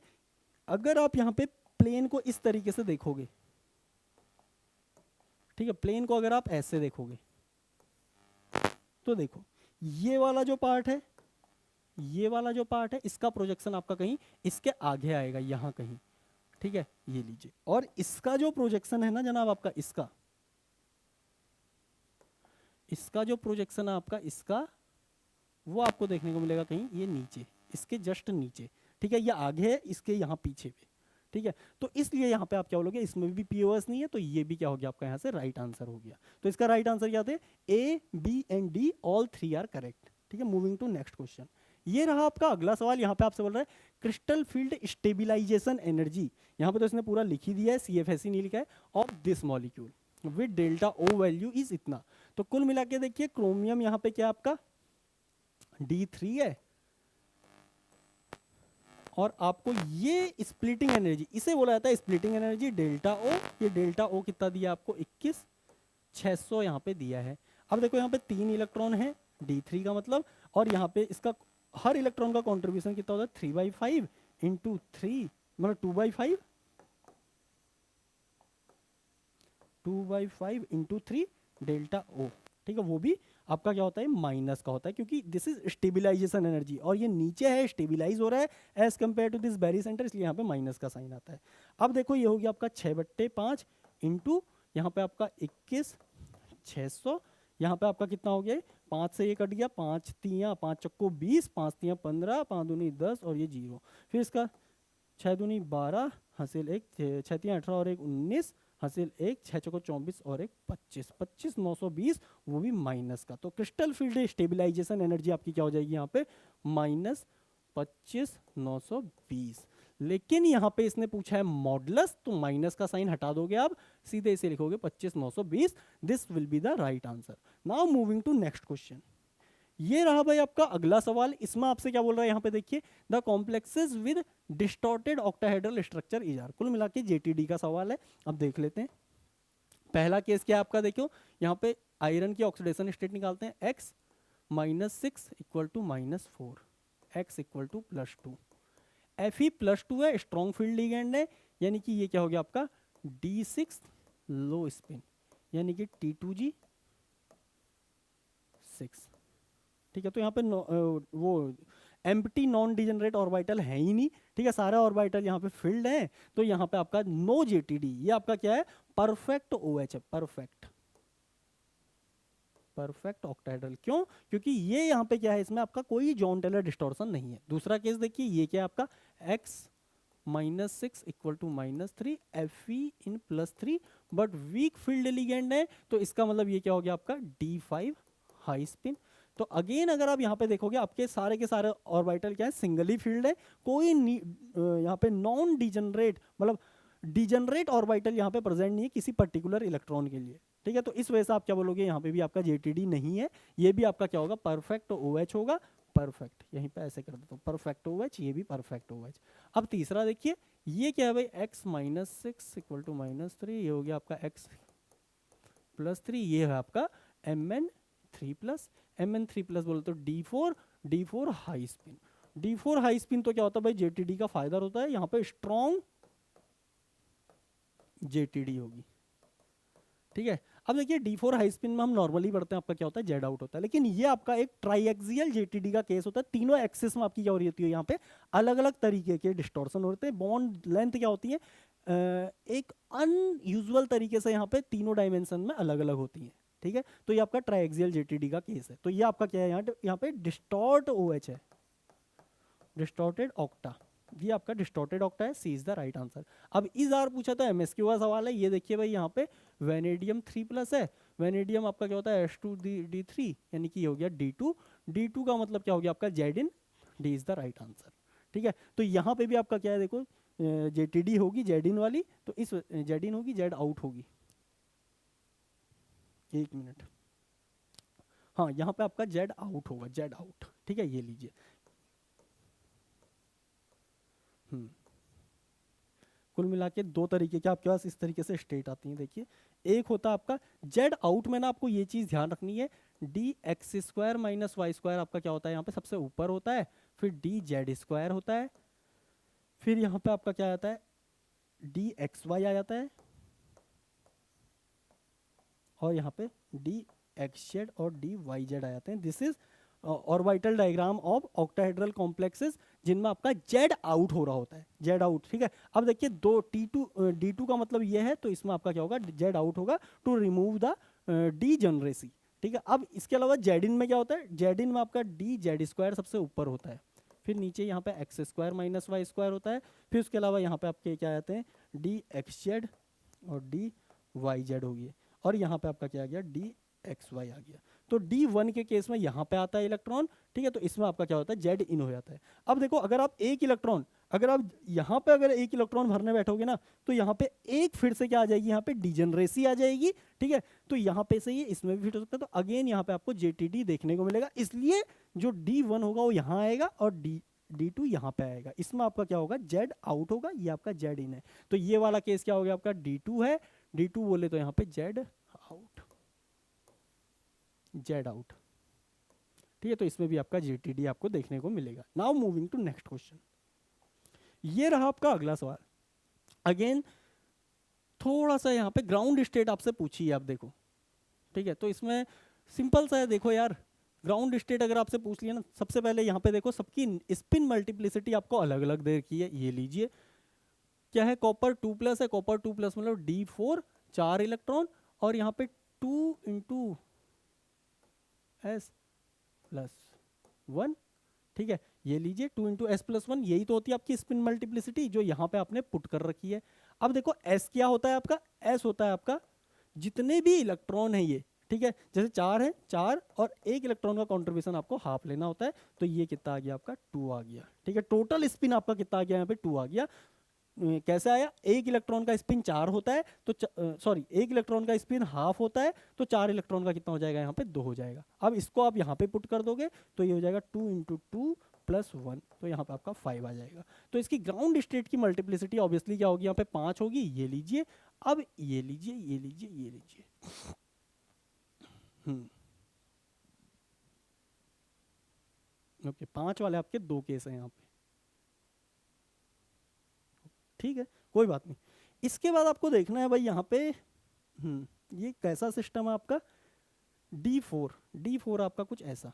अगर आप यहाँ पे प्लेन को इस तरीके से देखोगे, ठीक है, प्लेन को अगर आप ऐसे देखोगे तो देखो ये वाला जो पार्ट है, ये वाला जो पार्ट है इसका प्रोजेक्शन आपका कहीं इसके आगे आएगा यहाँ कहीं, ठीक है ये लीजिए। और इसका जो प्रोजेक्शन है ना जनाब आपका, इसका जो प्रोजेक्शन है आपका इसका, वो आपको देखने को मिलेगा कहीं ये नीचे, इसके जस्ट नीचे, ठीक है, ये आगे है इसके यहाँ पीछे पे, ठीक है। तो इसलिए यहाँ पे आप क्या बोलोगे, इसमें भी पीओएस नहीं है, तो ये भी क्या हो गया आपका यहाँ से राइट आंसर हो गया। तो इसका राइट आंसर क्या थे, A, B and D all 3 are correct, ठीक है। मूविंग टू नेक्स्ट क्वेश्चन, ये रहा आपका अगला सवाल। यहाँ पे आपसे बोल रहा है क्रिस्टल फील्ड स्टेबिलाईजेशन एनर्जी, यहाँ पे तो इसने पूरा लिख ही दिया है, CFSE नहीं लिखा है, of this molecule with delta O value is इतना। तो कुल मिला के देखिए क्रोमियम यहाँ पे क्या आपका D3 है, और आपको ये स्प्लिटिंग एनर्जी, इसे बोला जाता है स्प्लिटिंग एनर्जी डेल्टा O। ये डेल्टा O कितना दिया आपको 21,600 यहाँ पे दिया है। अब देखो यहाँ पे 3 इलेक्ट्रॉन है D3 का मतलब, और यहाँ पे इसका हर इलेक्ट्रॉन का कॉन्ट्रीब्यूशन कितना होता है 3/5 इंटू 3 मतलब 2/5 इंटू 3 डेल्टा O, ठीक है। वो भी आपका क्या होता है माइनस का होता है, क्योंकि दिस इज स्टेबिलाईजेशन एनर्जी और ये नीचे है स्टेबिलाईज हो रहा है as compare to this barycentre, इसलिए यहाँ पे माइनस का साइन आता है। अब देखो ये हो गया आपका 6/5 इंटू यहाँ पे आपका 21,600, यहाँ पे आपका कितना हो गया 5 से ये कट गया, 5 तियाँ 5 चक्को 20, 5 तियाँ 15, 5 दूनी 10 और ये 0, फिर इसका 6 दूनी 12 हासिल एक 6×3 18 और एक 19, हासिल एक 6×4 24 और एक 25, 25 920, वो भी माइनस का। तो क्रिस्टल फील्ड स्टेबिलाईजेशन एनर्जी आपकी क्या हो जाएगी यहाँ पे, -25 920। लेकिन यहाँ पे इसने पूछा है मॉडुलस, तो माइनस का साइन हटा दोगे आप, सीधे इसे लिखोगे 25 920। This will be the right answer. Now moving to next question. ये रहा भाई आपका अगला सवाल। इसमें आपसे क्या बोल रहा है यहाँ पे देखिए, the complexes with distorted octahedral structure is are. कुल मिला के जेटीडी का सवाल है। अब देख लेते हैं पहला केस क्या है आपका। देखो यहाँ पे आयरन की ऑक्सीडेशन स्टेट निकालते हैं, x -6 equal to -4, x equal to +2। Fe+2 है, स्ट्रॉन्ग फील्ड लिगेंड है, यानी कि ये क्या हो गया आपका D6 लो स्पिन, यानी कि T2G6। ठीक है, तो यहाँ पे वो एम्प्टी नॉन डिजनरेट ऑर्बिटल है ही नहीं। ठीक है, सारे ऑर्बिटल यहाँ पे फिल्ड हैं, तो यहाँ पे आपका नो जेटीडी। ये आपका क्या है, परफेक्ट OH है, परफेक्ट ऑक्टाहेड्रल। क्यों? क्योंकि ये यहाँ पे क्या है, इसमें आपका कोई जॉन टेलर डिस्टॉर्शन नहीं है। दूसरा केस देखिए, ये क्या है आपका x -6 equal to -3, Fe in +3, but weak field ligand है, तो इसका मतलब ये क्या हो गया आपका D5 हाई स्पिन। तो अगेन अगर आप यहाँ पे देखोगे, आपके सारे के सारे ऑर्बिटल क्या है, सिंगली फील्ड है, कोई यहाँ पे नॉन डिजनरेट मतलब डिजनरेट ऑर्बिटल यहाँ पे प्रेजेंट नहीं है किसी पर्टिकुलर इलेक्ट्रॉन के लिए। ठीक है, तो इस वजह से आप क्या बोलोगे, यहाँ पे भी आपका जेटीडी नहीं है, ये भी आपका क्या होगा, परफेक्ट OH होगा। परफेक्ट यहीं पे ऐसे कर देता हूँ, परफेक्ट OH, ये भी परफेक्ट OH। अब तीसरा देखिए, ये क्या है भाई, x -6 इक्वल टू -3, ये हो गया आपका x +3, ये है आपका Mn3+, Mn3+ बोले तो D4 high spin. D4 high spin तो क्या होता है भाई, जेटीडी का फायदा होता है, यहाँ पे स्ट्रॉन्ग जेटीडी होगी। ठीक है, अब देखिए D4 हाई स्पिन में हम नॉर्मली पढ़ते हैं, आपका क्या होता है, जेड आउट होता है। लेकिन ये आपका एक ट्राइएक्सियल जेटीडी का केस होता है, तीनों एक्सिस में आपकी क्या हो रही होती है, यहाँ पे अलग अलग तरीके के डिस्टॉर्शन होते हैं। बॉन्ड लेंथ क्या होती है, एक अनयूजुअल तरीके से यहाँ पे तीनों डायमेंशन में अलग अलग होती है। ठीक है, तो ये आपका ट्राइएक्सियल जेटीडी का केस है। तो ये आपका क्या है, यहाँ पे डिस्टॉर्ट OH है, डिस्टॉर्टेड ऑक्टा, ये आपका डिस्टॉर्टेड ऑक्टा है, सी इज द राइट आंसर। अब इस बार पूछा तो MSQ का सवाल है। ये देखिए भाई, यहाँ पे वेनेडियम 3+ है, वेनेडियम आपका क्या होता है, H2D3, यानी कि ये हो गया D2 का मतलब क्या हो गया आपका जेडिन, D is the right answer. ठीक है, तो यहाँ पे भी आपका क्या है, देखो जेटीडी होगी जेडिन वाली, तो इस जेडिन होगी, जेड आउट होगी। एक मिनट, हाँ यहाँ पे आपका जेड आउट होगा, जेड आउट। ठीक है, ये लीजिए। कुल मिला के दो तरीके के आपके पास इस तरीके से स्टेट आती हैं। देखिए, एक होता है आपका जेड आउट में ना, आपको ये चीज़ ध्यान रखनी है, DX² - Y² आपका क्या होता है, यहाँ पे सबसे ऊपर होता है, फिर DZ² होता है, फिर यहाँ पे आपका क्या आता है, DXY आ जाता है, और यहाँ पे DXZ और DYZ आ जाते हैं। This is orbital diagram of octahedral complexes, जिनमें आपका जेड आउट हो रहा होता है, जेड आउट। ठीक है, अब देखिए दो D2 का मतलब ये है, तो इसमें आपका क्या होगा, जेड आउट होगा टू रिमूव द डीजनरेसी। ठीक है, अब इसके अलावा जेडिन में क्या होता है, जेडिन में आपका DZ² सबसे ऊपर होता है, फिर नीचे यहाँ पे X² - Y² होता है, फिर उसके अलावा यहाँ पे आपके क्या आते हैं, DXZ और DYZ हो गया, और यहाँ पे आपका क्या आ गया, DXY आ गया। तो D1 के केस में यहाँ पे आता है इलेक्ट्रॉन। ठीक है, तो इसमें आपका क्या होता है, जेड इन हो जाता है। अब देखो, अगर आप एक इलेक्ट्रॉन, अगर आप यहाँ पे अगर एक इलेक्ट्रॉन भरने बैठोगे ना, तो यहाँ पे एक फिर से क्या आ जाएगी, यहाँ पे डिजनरेसी आ जाएगी। ठीक है, तो यहाँ पे से ये इसमें भी फिट हो सकता है, तो अगेन यहाँ पे आपको जेटीडी देखने को मिलेगा। इसलिए जो D1 होगा वो यहाँ आएगा, और D2 यहाँ पे आएगा। इसमें आपका क्या होगा, जेड आउट होगा, ये आपका जेड इन है। तो ये वाला केस क्या हो गया आपका, D2 है, D2 बोले तो यहाँ पे जेड आउट, जेड आउट। ठीक है, तो इसमें भी आपका जेटीडी आपको देखने को मिलेगा। Now moving to next question. ये रहा आपका अगला सवाल। अगेन थोड़ा सा यहाँ पे ग्राउंड स्टेट आपसे पूछी है, आप देखो। ठीक है, तो इसमें सिंपल सा है, देखो यार, ग्राउंड स्टेट अगर आपसे पूछ लिया ना, सबसे पहले यहाँ पे देखो सबकी स्पिन मल्टीप्लिसिटी आपको अलग अलग दे रखी है। ये लीजिए, क्या है, कॉपर 2+ है, कॉपर 2+ मतलब D4 4 इलेक्ट्रॉन, और यहाँ पे 2 × S + 1। ठीक है, ये लीजिए 2 इंटू एस प्लस वन, यही तो होती है आपकी स्पिन मल्टीप्लिसिटी जो यहाँ पे आपने पुट कर रखी है। अब देखो एस क्या होता है आपका, एस होता है आपका जितने भी इलेक्ट्रॉन है ये, ठीक है, जैसे 4 है, 4 और 1 इलेक्ट्रॉन का कॉन्ट्रीब्यूशन आपको हाफ लेना होता है, तो ये कितना आ गया आपका 2 आ गया, ठीक है। टोटल स्पिन आपका कितना आ गया यहाँ पे 2 आ गया। कैसे आया, एक इलेक्ट्रॉन का स्पिन 4 होता है तो सॉरी एक इलेक्ट्रॉन का स्पिन हाफ होता है, तो 4 इलेक्ट्रॉन का कितना हो जाएगा यहाँ पे 2 हो जाएगा। अब इसको आप यहाँ पे पुट कर दोगे तो ये हो जाएगा 2 इंटू 2 प्लस 1, तो यहाँ पे आपका 5 आ जाएगा। तो इसकी ग्राउंड स्टेट की मल्टीप्लिसिटी ऑब्वियसली क्या होगी, यहाँ पे 5 होगी। ये लीजिए, अब ये लीजिए, ये लीजिए, ये लीजिए, ओके 5 वाले आपके 2 केस हैं यहाँ पे, ठीक है, कोई बात नहीं। इसके बाद आपको देखना है भाई यहाँ पे ये कैसा सिस्टम है आपका, D4 आपका कुछ ऐसा,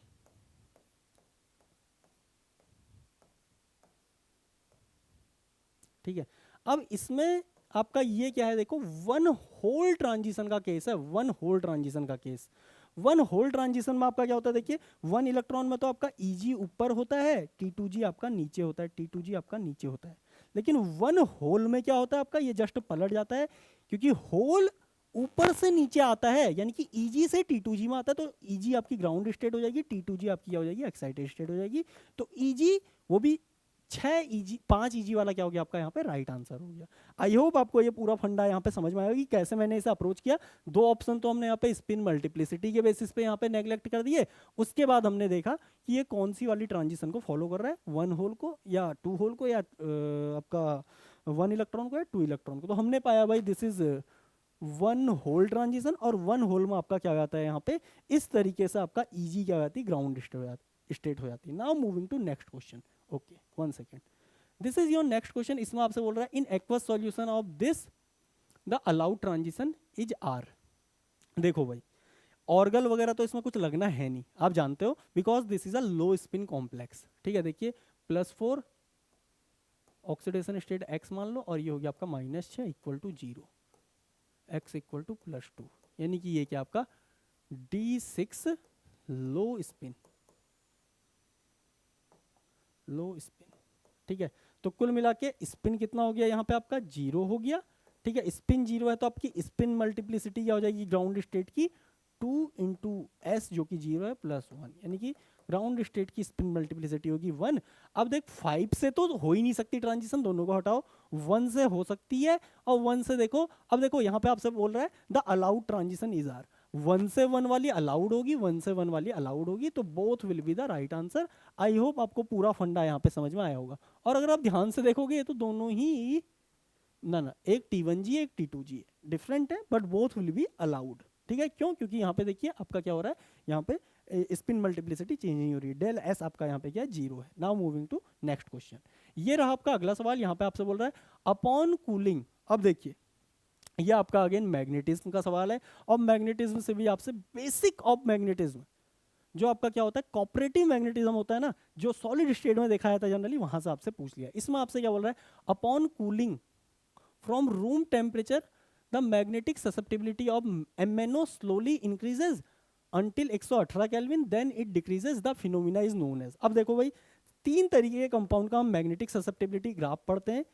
ठीक है। अब इसमें आपका ये क्या है, देखो वन होल ट्रांजिशन का केस है, वन होल ट्रांजिशन का केस। वन होल ट्रांजिशन में आपका क्या होता है, देखिए 1 इलेक्ट्रॉन में तो आपका Eg ऊपर होता है, T2g आपका नीचे होता है, T2g आपका नीचे होता है। लेकिन वन होल में क्या होता है आपका, ये जस्ट पलट जाता है, क्योंकि होल ऊपर से नीचे आता है, यानी कि Eg से T2g में आता है, तो Eg आपकी ग्राउंड स्टेट हो जाएगी, T2g आपकी क्या हो जाएगी, एक्साइटेड स्टेट हो जाएगी। तो Eg वो भी 5 Eg वाला क्या हो गया आपका यहाँ पे राइट आंसर हो गया। आई होप आपको ये पूरा फंडा यहाँ पे समझ में आएगा कि कैसे मैंने इसे अप्रोच किया। 2 ऑप्शन तो हमने यहाँ पे स्पिन मल्टीप्लिसिटी के बेसिस पे यहाँ पे नेग्लेक्ट कर दिए, उसके बाद हमने देखा कि ये कौन सी वाली ट्रांजिशन को फॉलो कर रहा है, 1 होल को या 2 होल को या आपका 1 इलेक्ट्रॉन को या 2 इलेक्ट्रॉन को। तो हमने पाया भाई दिस इज 1 होल ट्रांजिशन, और 1 होल में आपका क्या आता है यहाँ पे इस तरीके से आपका Eg क्या जाती है, ग्राउंड स्टेट हो जाती है। Now moving to next question, okay 1 second, this is your next question. इसमें आपसे बोल रहा है in aqueous solution of this the allowed transition is are. देखो भाई ऑर्गल वगैरह तो इसमें कुछ लगना है नहीं, आप जानते हो, because this is a low spin complex, ठीक है। देखिए +4 ऑक्सीडेशन स्टेट x मान लो, और ये हो गया आपका -6 equal to 0, x equal to +2, यानी कि ये क्या आपका D6 लो स्पिन, ठीक है। तो कुल मिला के स्पिन कितना हो गया यहाँ पे आपका 0 हो गया, ठीक है। स्पिन 0 है तो आपकी स्पिन मल्टीप्लिसिटी क्या हो जाएगी ग्राउंड स्टेट की 2 इंटू एस जो कि 0 है +1, यानी कि ग्राउंड स्टेट की स्पिन मल्टीप्लिसिटी होगी 1। अब देख 5 से तो हो ही नहीं सकती ट्रांजिशन, दोनों को हटाओ, 1 से हो सकती है, और 1 से देखो, अब देखो यहाँ पे आपसे बोल रहा है the allowed transition is are, 1 से 1 वाली अलाउड होगी, 1 से 1 वाली अलाउड होगी, तो both will be the right answer. I hope आपको पूरा फंडा यहाँ पे समझ में आया होगा। और अगर आप ध्यान से देखोगे ये तो दोनों ही ना एक T1g एक T2g है, डिफरेंट है but both will be allowed, ठीक है। क्यों, क्योंकि यहाँ पे देखिए आपका क्या हो रहा है, यहाँ पे स्पिन मल्टीप्लिसिटी चेंज नहीं हो रही है, डेल एस आपका यहाँ पे क्या है 0 है। Now moving to next question, ये रहा आपका अगला सवाल। यहाँ पे आपसे बोल रहा है अपॉन कूलिंग, अब देखिए ये आपका अगेन मैग्नेटिज्म का सवाल है, और मैग्नेटिज्म से भी आपसे बेसिक ऑफ मैग्नेटिज्म जो आपका क्या होता है कॉपरेटिव मैग्नेटिज्म होता है ना, जो सॉलिड स्टेट में देखा जाता है जनरली, वहां से आपसे पूछ लिया। इसमें आपसे क्या बोल रहा है, upon cooling from room temperature the magnetic susceptibility of MnO slowly increases until 118 kelvin, then it decreases, the phenomena is known as. अब देखो भाई 3 तरीके के कंपाउंड का हम मैग्नेटिक ससेप्टिबिलिटी ग्राफ पढ़ते हैं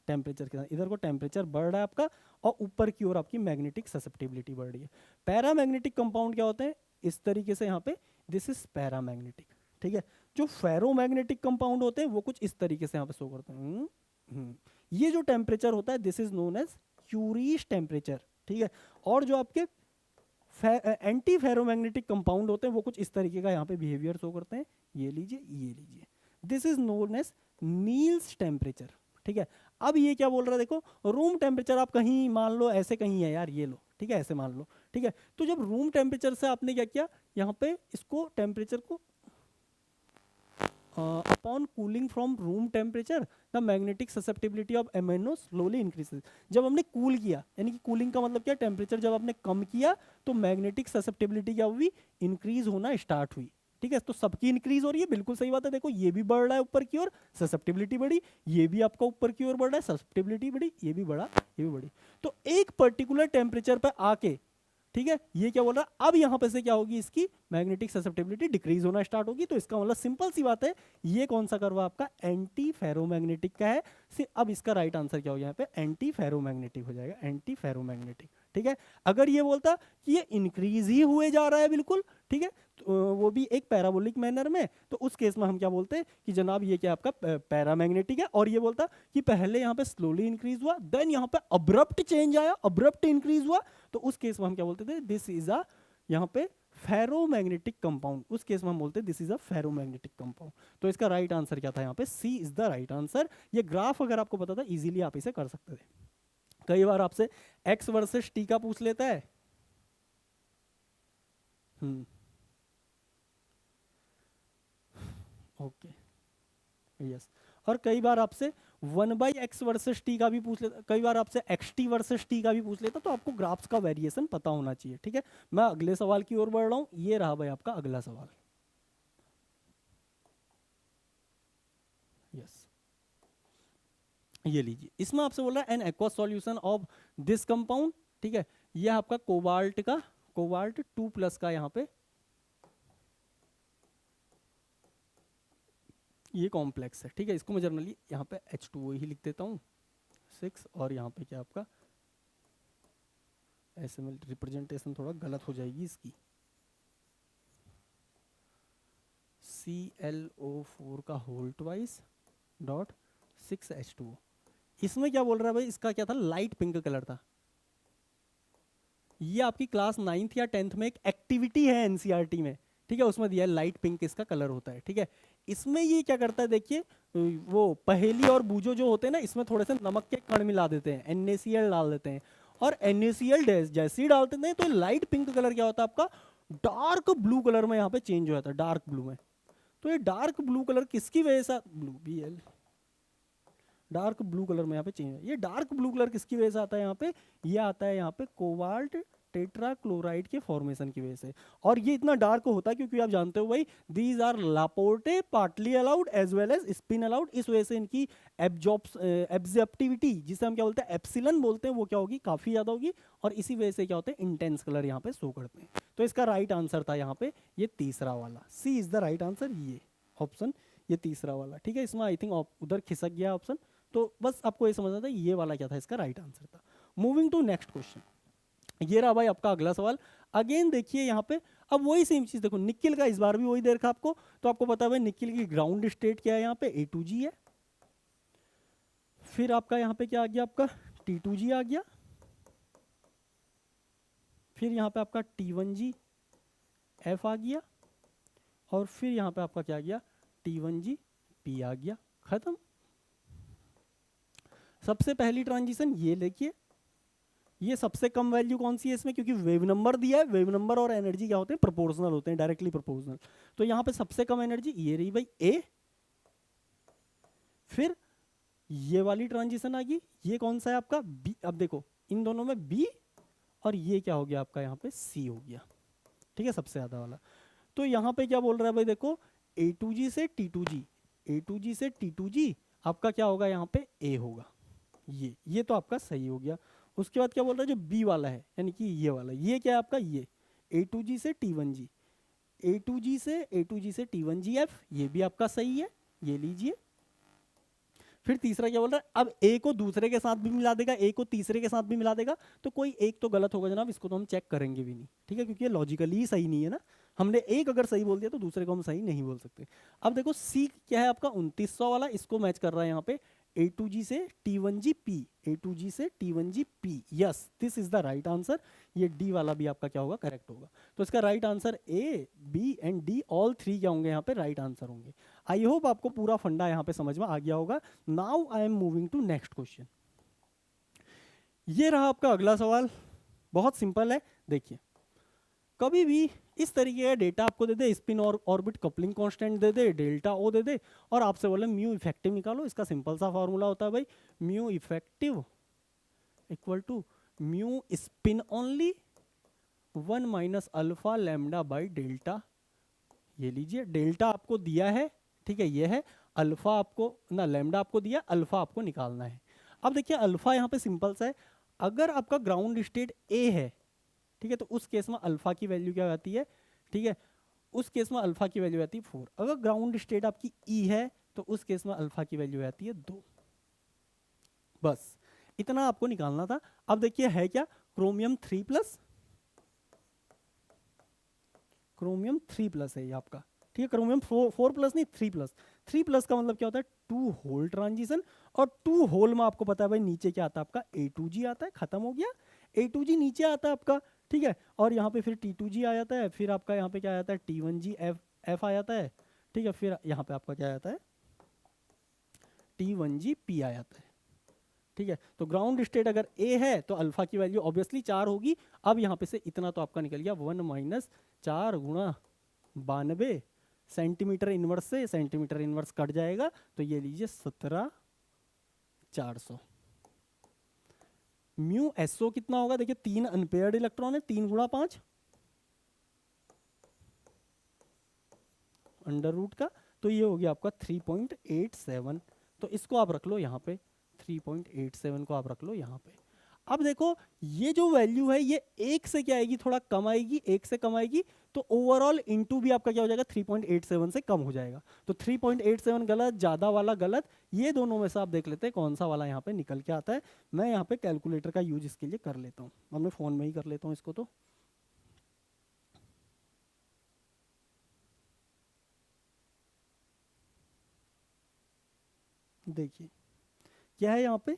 टेम्परेचर के साथ। इधर को टेम्परेचर बढ़ रहा है आपका, और ऊपर की ओर आपकी मैग्नेटिक ससेप्टिबिलिटी बढ़ रही है। पैरामैग्नेटिक कंपाउंड क्या होते हैं, इस तरीके से यहाँ पे दिस इज पैरामैग्नेटिक, ठीक है। जो फेरोमैग्नेटिक कंपाउंड होते हैं वो कुछ इस तरीके से यहाँ पे शो करते हैं। ये जो टेम्परेचर होता है this is known as Curie's temperature, ठीक है। और जो आपके एंटी फेरोमैग्नेटिक कंपाउंड होते हैं वो कुछ इस तरीके का यहाँ पे बिहेवियर शो करते हैं, ये लीजिए, ये लीजिए, this is known as Neel's temperature, ठीक है। अब ये क्या बोल रहा है, देखो रूम टेम्परेचर आप कहीं मान लो ऐसे कहीं है यार, ये लो, ठीक है, ऐसे मान लो, ठीक है। तो जब रूम टेम्परेचर से आपने क्या किया, यहाँ पे इसको टेम्परेचर को upon cooling from room temperature the magnetic susceptibility of MnO slowly increases. जब हमने कूल किया, यानी कि कूलिंग का मतलब क्या, टेम्परेचर जब आपने कम किया तो मैग्नेटिक ससेप्टिबिलिटी क्या हुई, इंक्रीज होना स्टार्ट हुई, ठीक है। तो सबकी इंक्रीज हो रही है, बिल्कुल सही बात है। देखो ये भी बढ़ रहा है ऊपर की ओर, ससेप्टिबिलिटी बढ़ी, ये भी आपका ऊपर की ओर बढ़ रहा है, ससेप्टिबिलिटी बढ़ी, ये भी बढ़ा, ये भी बढ़ी। तो एक पर्टिकुलर टेम्परेचर पर आके ठीक है, ये क्या बोल रहा है, अब यहाँ पे से क्या होगी, इसकी मैग्नेटिक ससेप्टिबिलिटी डिक्रीज होना स्टार्ट होगी। तो इसका मतलब सिंपल सी बात है, ये कौन सा कर्व आपका एंटी फेरोमैग्नेटिक का है। अब इसका राइट आंसर क्या हो गया, यहाँ पे एंटी फेरोमैग्नेटिक हो जाएगा, एंटी फेरोमैग्नेटिक। ठीक है, अगर ये बोलता कि ये इंक्रीज ही हुए जा रहा है बिल्कुल, ठीक है, तो वो भी एक पैराबोलिक मैनर में, तो उस केस में हम क्या बोलते हैं कि जनाब ये क्या आपका पैरामैग्नेटिक है। और ये बोलता कि पहले यहाँ पे स्लोली इंक्रीज हुआ, देन यहाँ पे अब्रप्ट चेंज आया, अब्रप्ट इंक्रीज हुआ, तो उस केस में हम क्या बोलते थे, दिस इज अ यहाँ पे फेरोमैग्नेटिक कंपाउंड। उस केस में हम बोलते हैं this is a ferromagnetic compound. तो इसका राइट आंसर क्या था, यहाँ पे सी इज द राइट आंसर। ये ग्राफ अगर आपको पता था इजीली आप इसे कर सकते थे। कई बार आपसे एक्स वर्सेस टी का पूछ लेता है, ओके यस, और कई बार आपसे 1/x वर्सेस टी का भी पूछ लेता, कई बार आपसे एक्स टी वर्सेस टी का भी पूछ लेता। तो आपको ग्राफ्स का वेरिएशन पता होना चाहिए। ठीक है, मैं अगले सवाल की ओर बढ़ रहा हूं, ये रहा भाई आपका अगला सवाल। यस, ये लीजिए, इसमें आपसे बोल रहा है an aqueous solution of this compound. ठीक है, ये आपका कोबाल्ट का, कोबाल्ट 2+ का यहाँ पे ये कॉम्प्लेक्स है। ठीक है, इसको मैं जनरली यहाँ पे H2O ही लिख देता हूँ 6, और यहाँ पे क्या आपका SML रिप्रेजेंटेशन थोड़ा गलत हो जाएगी इसकी, ClO4 का होल ट्वाइस डॉट 6H2O। इसमें क्या बोल रहा है भाई, इसका क्या था, लाइट पिंक कलर था। ये आपकी क्लास 9th या 10th में एक एक्टिविटी है एनसीईआरटी में, ठीक है, उसमें दिया है लाइट पिंक इसका कलर होता है। ठीक है, इसमें ये क्या करता है, देखिए वो पहेली और बूझो जो होते हैं ना, इसमें थोड़े से नमक के कण मिला देते हैं, NaCl डाल देते हैं, और NaCl जैसे ही डालते हैं तो लाइट पिंक कलर क्या होता है आपका, डार्क ब्लू कलर में यहाँ पे चेंज हो जाता है, डार्क ब्लू में। तो ये डार्क ब्लू कलर किसकी वजह से, blue BL, dark blue colour में यहाँ पे चेंज है। ये डार्क ब्लू कलर किसकी वजह से आता है यहाँ पे, ये आता है यहाँ पे कोबाल्ट टेट्राक्लोराइड के फॉर्मेशन की वजह से। और ये इतना डार्क होता है क्योंकि आप जानते हो भाई, these are Laporte partly allowed as well as spin allowed. इस वजह से इनकी एब्जॉर्प्टिविटी, जिसे हम क्या बोलते हैं एप्सिलन बोलते हैं, वो क्या होगी, काफी ज्यादा होगी। और इसी वजह से क्या होते हैं, इंटेंस कलर यहाँ पे शो करते हैं। तो इसका राइट आंसर था यहाँ पे ये तीसरा वाला, सी इज द राइट आंसर, ये ऑप्शन, ये तीसरा वाला। ठीक है, इसमें आई थिंक उधर खिसक गया ऑप्शन, तो बस आपको ये समझना था ये वाला क्या था, इसका राइट आंसर था। मूविंग टू नेक्स्ट क्वेश्चन, ये रहा भाई आपका अगला सवाल। अगेन देखिए यहाँ पे, अब वही सेम चीज देखो, निकिल का इस बार भी वही दे रखा आपको। तो आपको पता है भाई निकिल की ग्राउंड स्टेट क्या है, यहाँ पे A2G है। फिर आपका यहाँ पे क्या आ गया, आपका T2G आ गया। फिर यहाँ पे आपका T1G F आ गया, और फिर यहाँ पे आपका क्या आ गया, T1G P आ गया, खत्म। सबसे पहली ट्रांजिशन ये देखिए, ये सबसे कम वैल्यू कौन सी है इसमें, क्योंकि वेव नंबर दिया है, वेव नंबर और एनर्जी क्या होते हैं, प्रोपोर्शनल होते हैं, डायरेक्टली प्रोपोर्शनल। तो यहाँ पे सबसे कम एनर्जी ये रही भाई A। फिर ये वाली ट्रांजिशन आ गई, ये कौन सा है आपका B। अब देखो इन दोनों में B, और ये क्या हो गया आपका यहाँ पे C हो गया। ठीक है, सबसे ज्यादा वाला। तो यहाँ पे क्या बोल रहा है भाई, देखो A2G से T2G, A2G से T2G आपका क्या होगा, यहाँ पे A होगा। ये तो आपका सही हो गया। उसके बाद क्या बोल रहा है, जो B वाला है यानी कि ये वाला, ये क्या है आपका, ये A2G से T1G, A2G से T1GF, ये भी आपका सही है, ये लीजिए। फिर तीसरा क्या बोल रहा है, अब A को दूसरे के साथ भी मिला देगा, A को तीसरे के साथ भी मिला देगा, तो कोई एक तो गलत होगा जनाब, इसको तो हम चेक करेंगे भी नहीं। ठीक है, क्योंकि ये लॉजिकली ही सही नहीं है ना, हमने एक अगर सही बोल दिया तो दूसरे को हम सही नहीं बोल सकते। अब देखो C क्या है आपका 2900 वाला, इसको मैच कर रहा है यहाँ पे A2G से T1G P, A2G से T1G P, yes this is the right answer. ये D वाला भी आपका क्या होगा, करेक्ट होगा। तो इसका right answer A, B and D all 3 क्या होंगे, यहाँ पे राइट आंसर होंगे। आई होप आपको पूरा फंडा यहाँ पे समझ में आ गया होगा। Now I am moving to next question. ये रहा आपका अगला सवाल, बहुत सिंपल है। देखिए, कभी भी इस तरीके का डेटा आपको दे दे, स्पिन और ऑर्बिट कपलिंग कांस्टेंट दे दे, डेल्टा ओ दे दे, और आपसे बोले म्यू इफेक्टिव निकालो। इसका सिंपल सा फॉर्मूला होता है भाई, mu effective equal to mu spin only 1 minus alpha lambda by delta. ये लीजिए, डेल्टा आपको दिया है, ठीक है, ये है अल्फा आपको ना, लैम्डा आपको दिया, अल्फा आपको निकालना है। अब देखिए अल्फा यहाँ पे सिंपल सा है, अगर आपका ग्राउंड स्टेट A है, ठीक है, तो उस केस में अल्फा की वैल्यू क्या आती है, ठीक है, उस केस में अल्फा की वैल्यू आती है 4। अगर ग्राउंड स्टेट आपकी ई है तो उस केस में अल्फा की वैल्यू आती है 2। बस इतना आपको निकालना था। अब देखिए है क्या, क्रोमियम 3+, क्रोमियम 3+ है ये आपका, ठीक है, क्रोमियम 4+ नहीं 3+। 3+ का मतलब क्या होता है, 2 होल ट्रांजिशन, और 2 होल में आपको पता है भाई नीचे क्या आता है आपका, A2G आता है, खत्म हो गया, A2G नीचे आता है आपका, ठीक है, और यहाँ पे फिर T2G आ जाता है, फिर आपका यहाँ पे क्या आ जाता है T1G F आ जाता है, ठीक है, फिर यहाँ पे आपका क्या आता है T1G P आ जाता है, ठीक है। तो ग्राउंड स्टेट अगर A है तो अल्फा की वैल्यू ऑब्वियसली 4 होगी। अब यहाँ पे से इतना तो आपका निकल गया 1 - 4 × 92 सेंटीमीटर इनवर्स, से सेंटीमीटर इनवर्स कट जाएगा तो ये लीजिए 17,400। म्यू एसओ कितना होगा, देखिए 3 अनपेयर्ड इलेक्ट्रॉन है, 3 × 5 अंडर रूट का, तो ये हो गया आपका 3.87। तो इसको आप रख लो यहाँ पे, 3.87 को आप रख लो यहाँ पे। अब देखो ये जो वैल्यू है ये एक से क्या आएगी, थोड़ा कम आएगी, एक से कम आएगी, तो ओवरऑल इनटू भी आपका क्या हो जाएगा, 3.87 से कम हो जाएगा। तो 3.87 गलत, ज़्यादा वाला गलत, ये दोनों में से आप देख लेते हैं कौन सा वाला यहाँ पे निकल के आता है। मैं यहाँ पे कैलकुलेटर का यूज इसके लिए कर लेता हूँ, अपने फ़ोन में ही कर लेता हूँ इसको। तो देखिए क्या है यहाँ पे,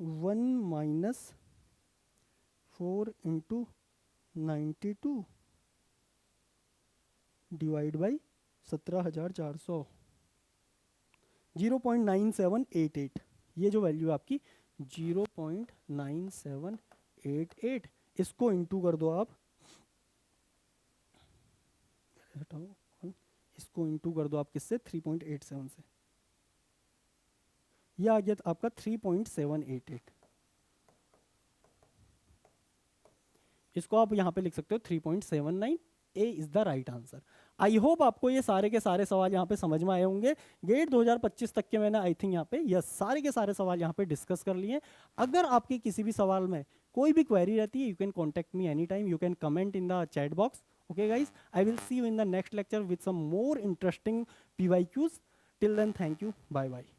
1 - 4 × 92 डिवाइड बाई 17,400, 0.9788, ये जो वैल्यू है आपकी 0.9788, इसको इंटू कर दो आप, हटाओ, इसको इंटू कर दो आप किससे, 3.87 से, ये आ गया आपका 3.788। इसको आप यहाँ पे लिख सकते हो 3.79। A is the right answer. I hope आपको ये सारे के सारे सवाल यहाँ पे समझ में आए होंगे। गेट 2025 तक के मैंने आई थिंक यहाँ पे ये सारे के सारे सवाल यहाँ पे डिस्कस कर लिए। अगर आपके किसी भी सवाल में कोई भी क्वेरी रहती है, you can contact me any time, you can comment in the chat box. Okay guys, I will see you in the next lecture with some more interesting PYQs. Till then, thank you. Bye bye.